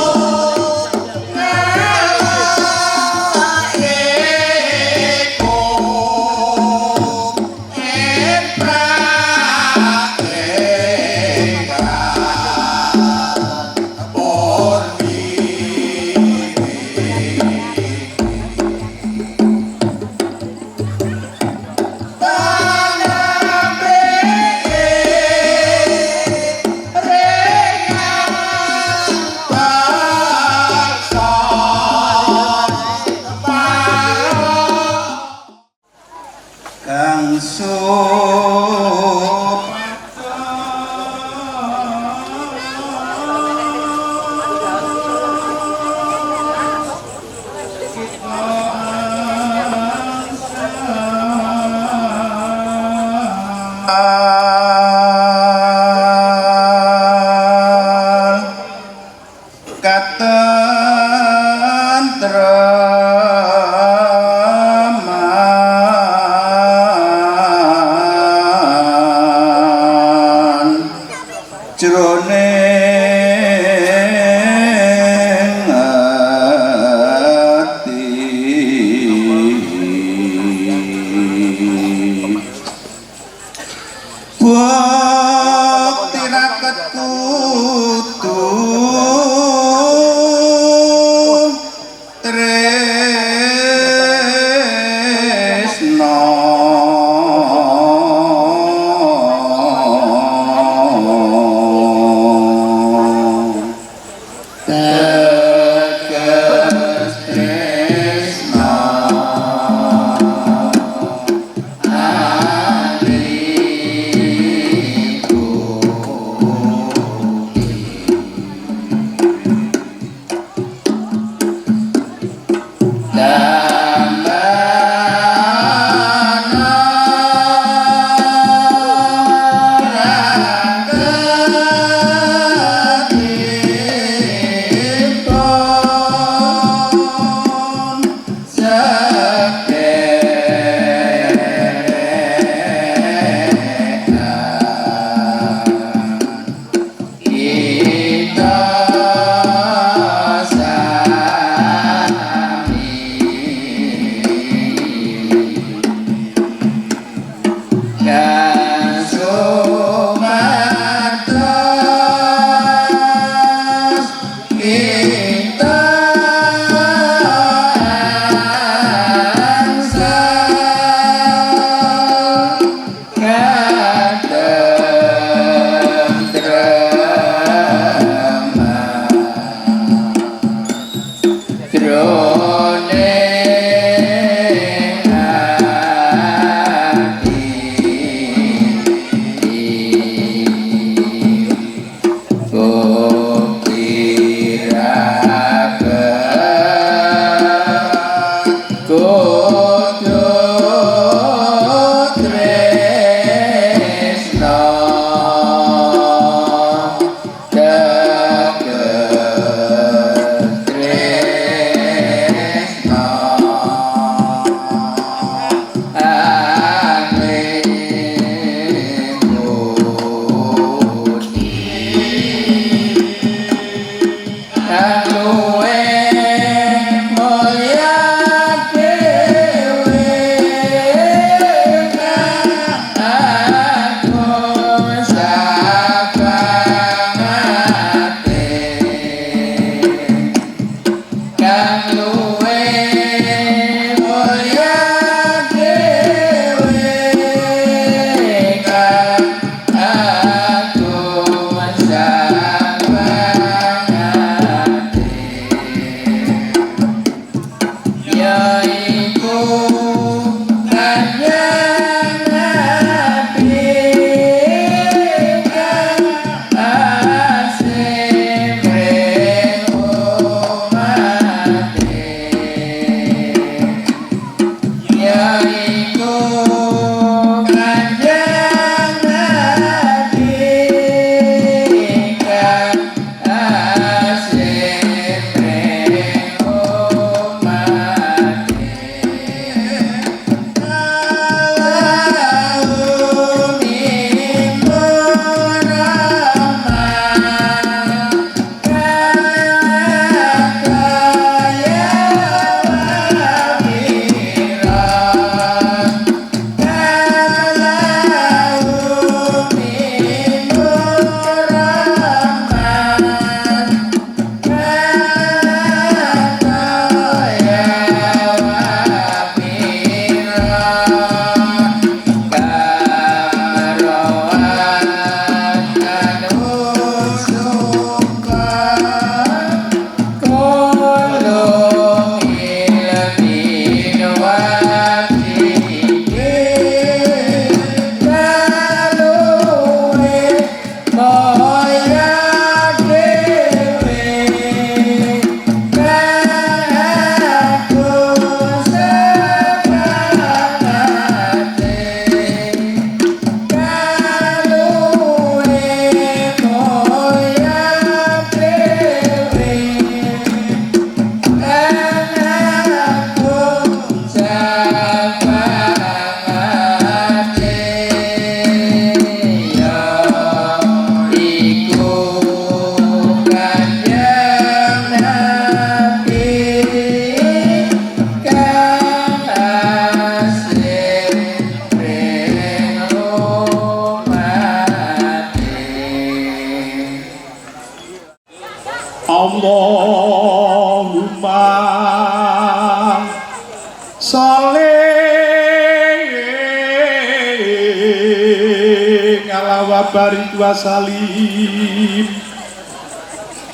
Speaker 12: barik wa salim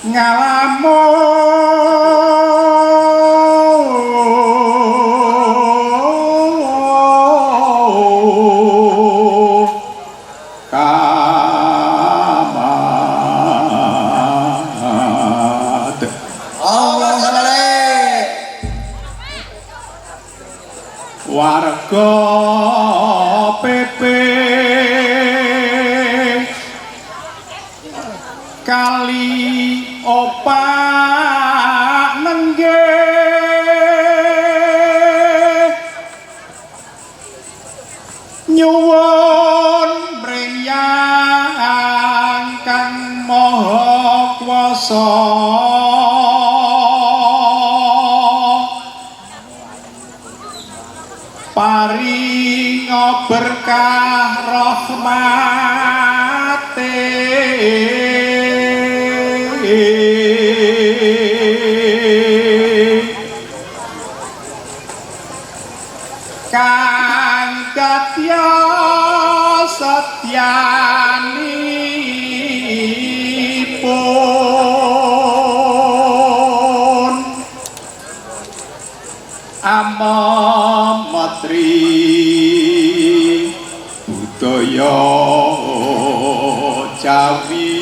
Speaker 12: ngalamun kamat
Speaker 2: Allahumma barik
Speaker 12: warga PP kali opak nenggih nyuwun mriyang kang maha kuwasa paring berkah rahmate kang datya satyanipun amamatri budaya Jawi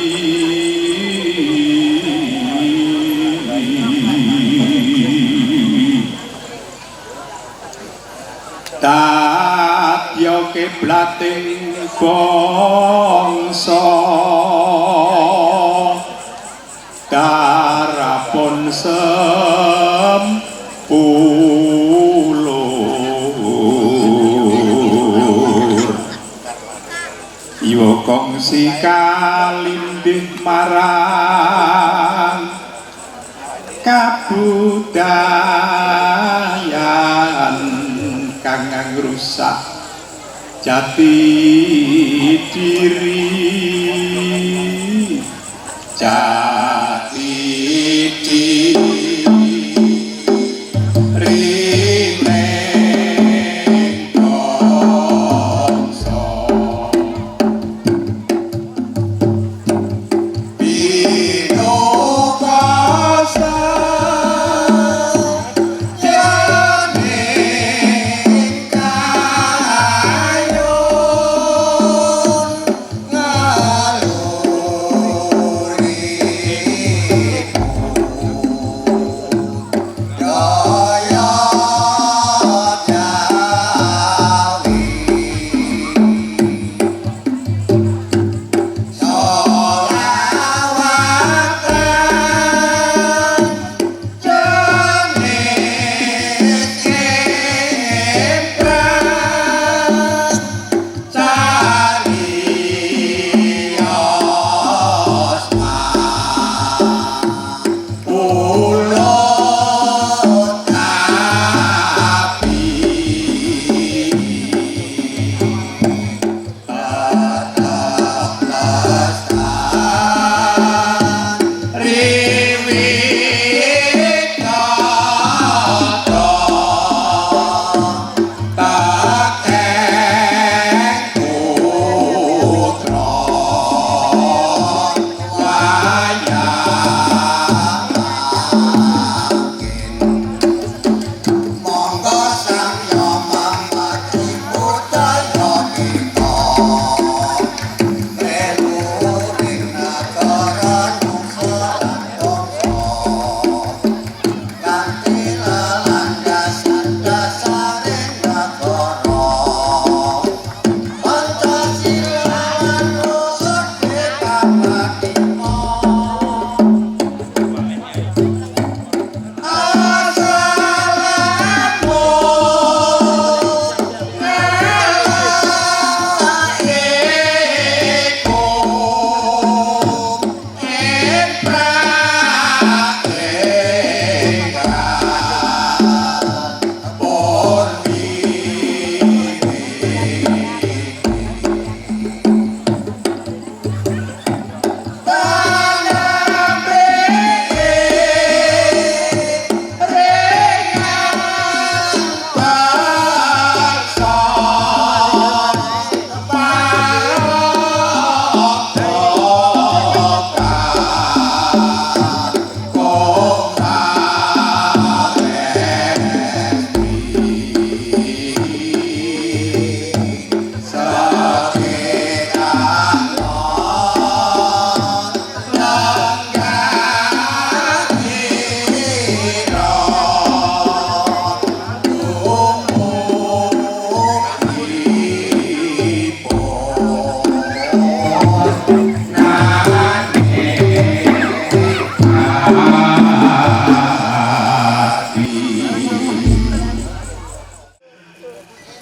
Speaker 12: tatya kiblating bangsa darapun sempulur iwa kongsi kalimbih marang kabudayan kang ngrusak jati diri jati diri rineng bangsa bino kasa
Speaker 2: Ngalir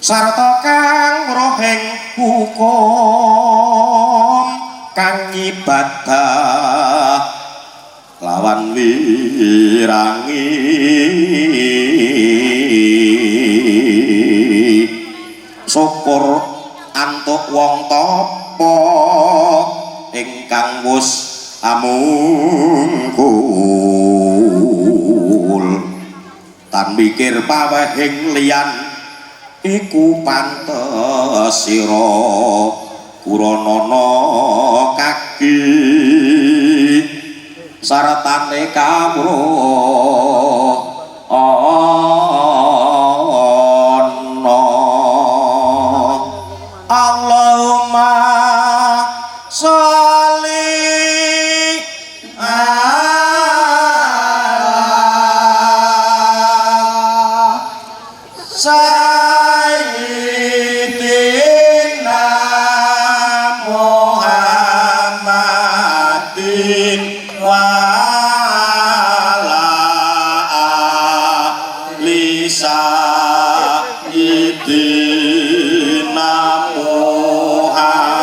Speaker 13: sarta kang rohing hukum kang ibadah lawan wirangi syukur antuk wong tapa ingkang wus amungkul tan mikir pawehing liyan iku pantes sira kuranana kaki saratane kawruh ana Allahumma sholli Sayyidina Muhammadin wa ala ali Sayyidina Muhammad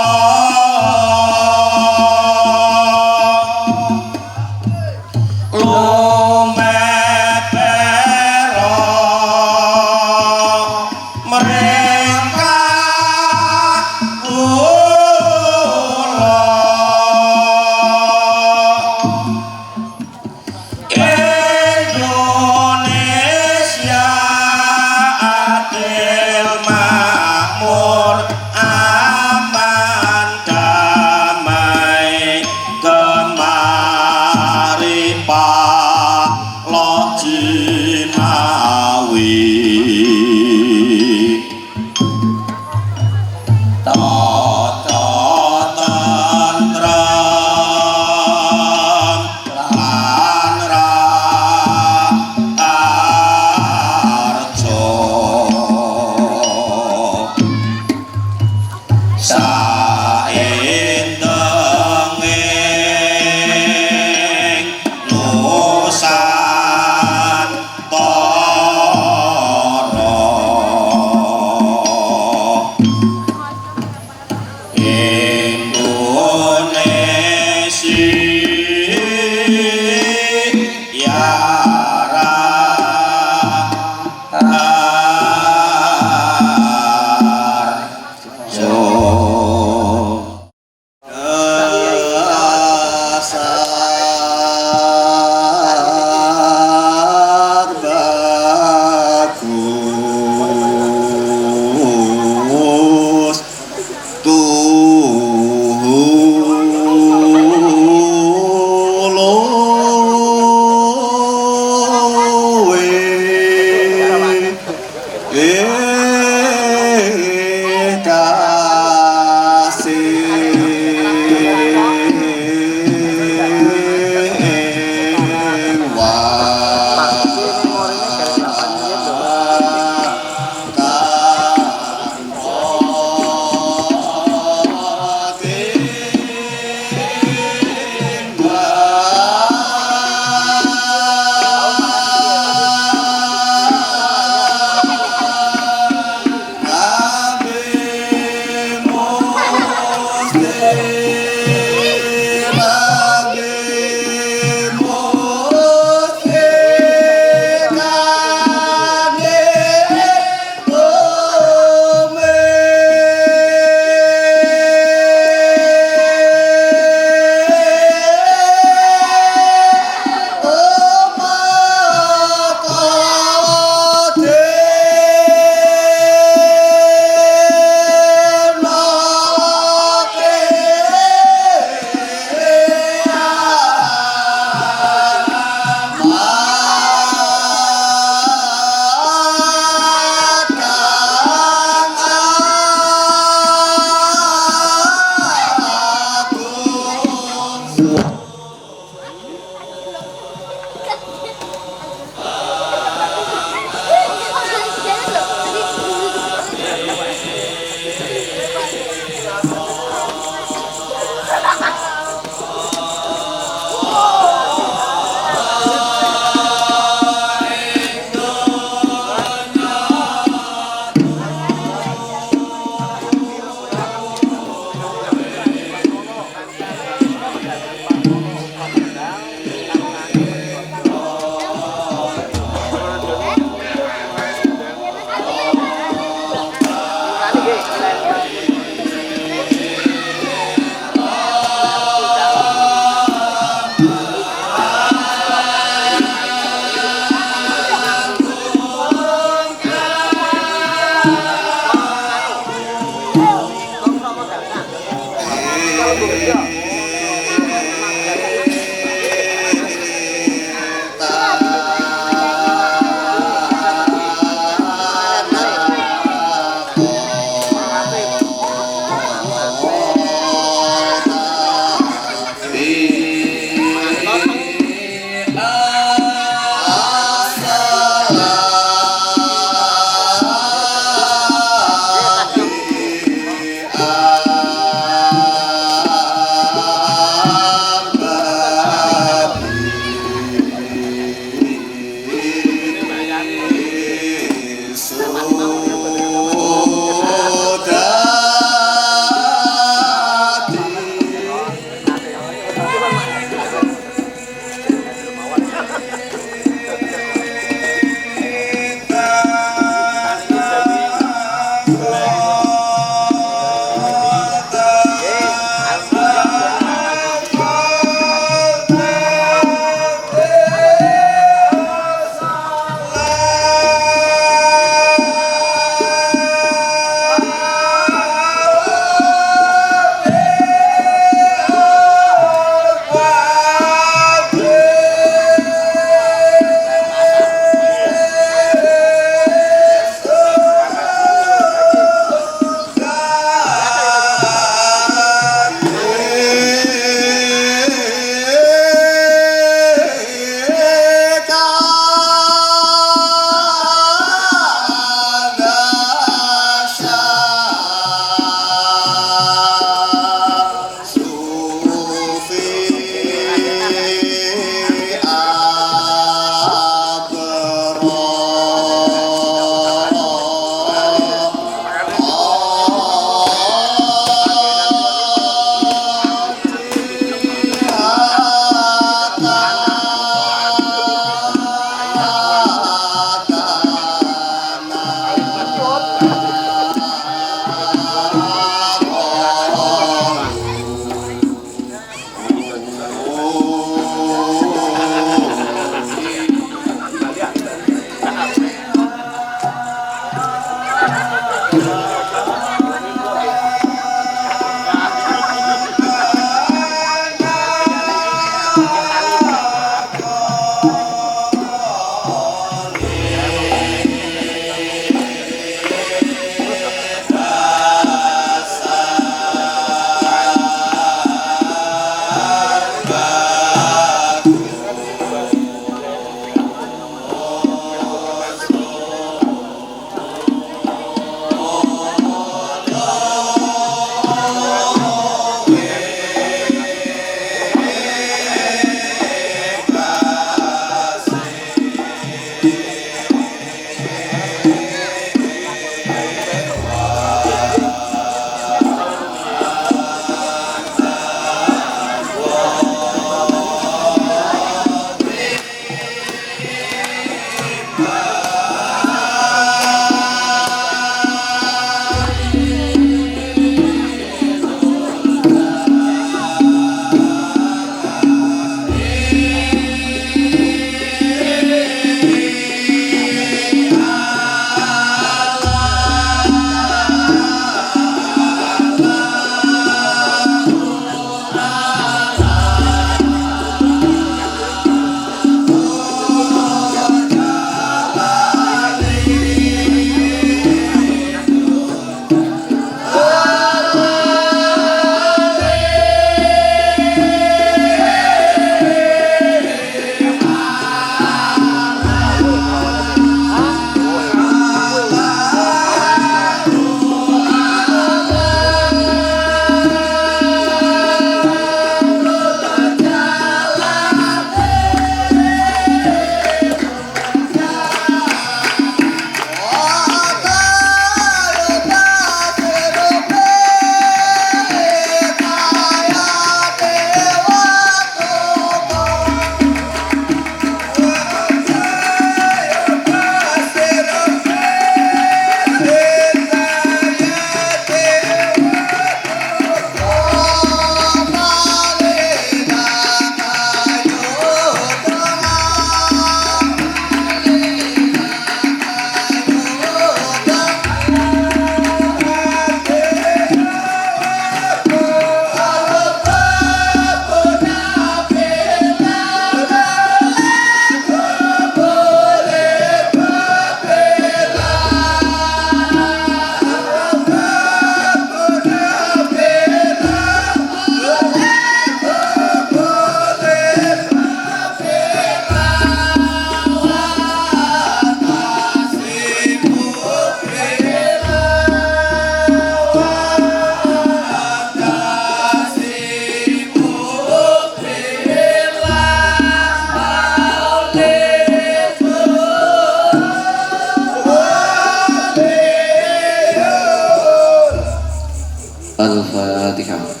Speaker 14: Al-Fatihah.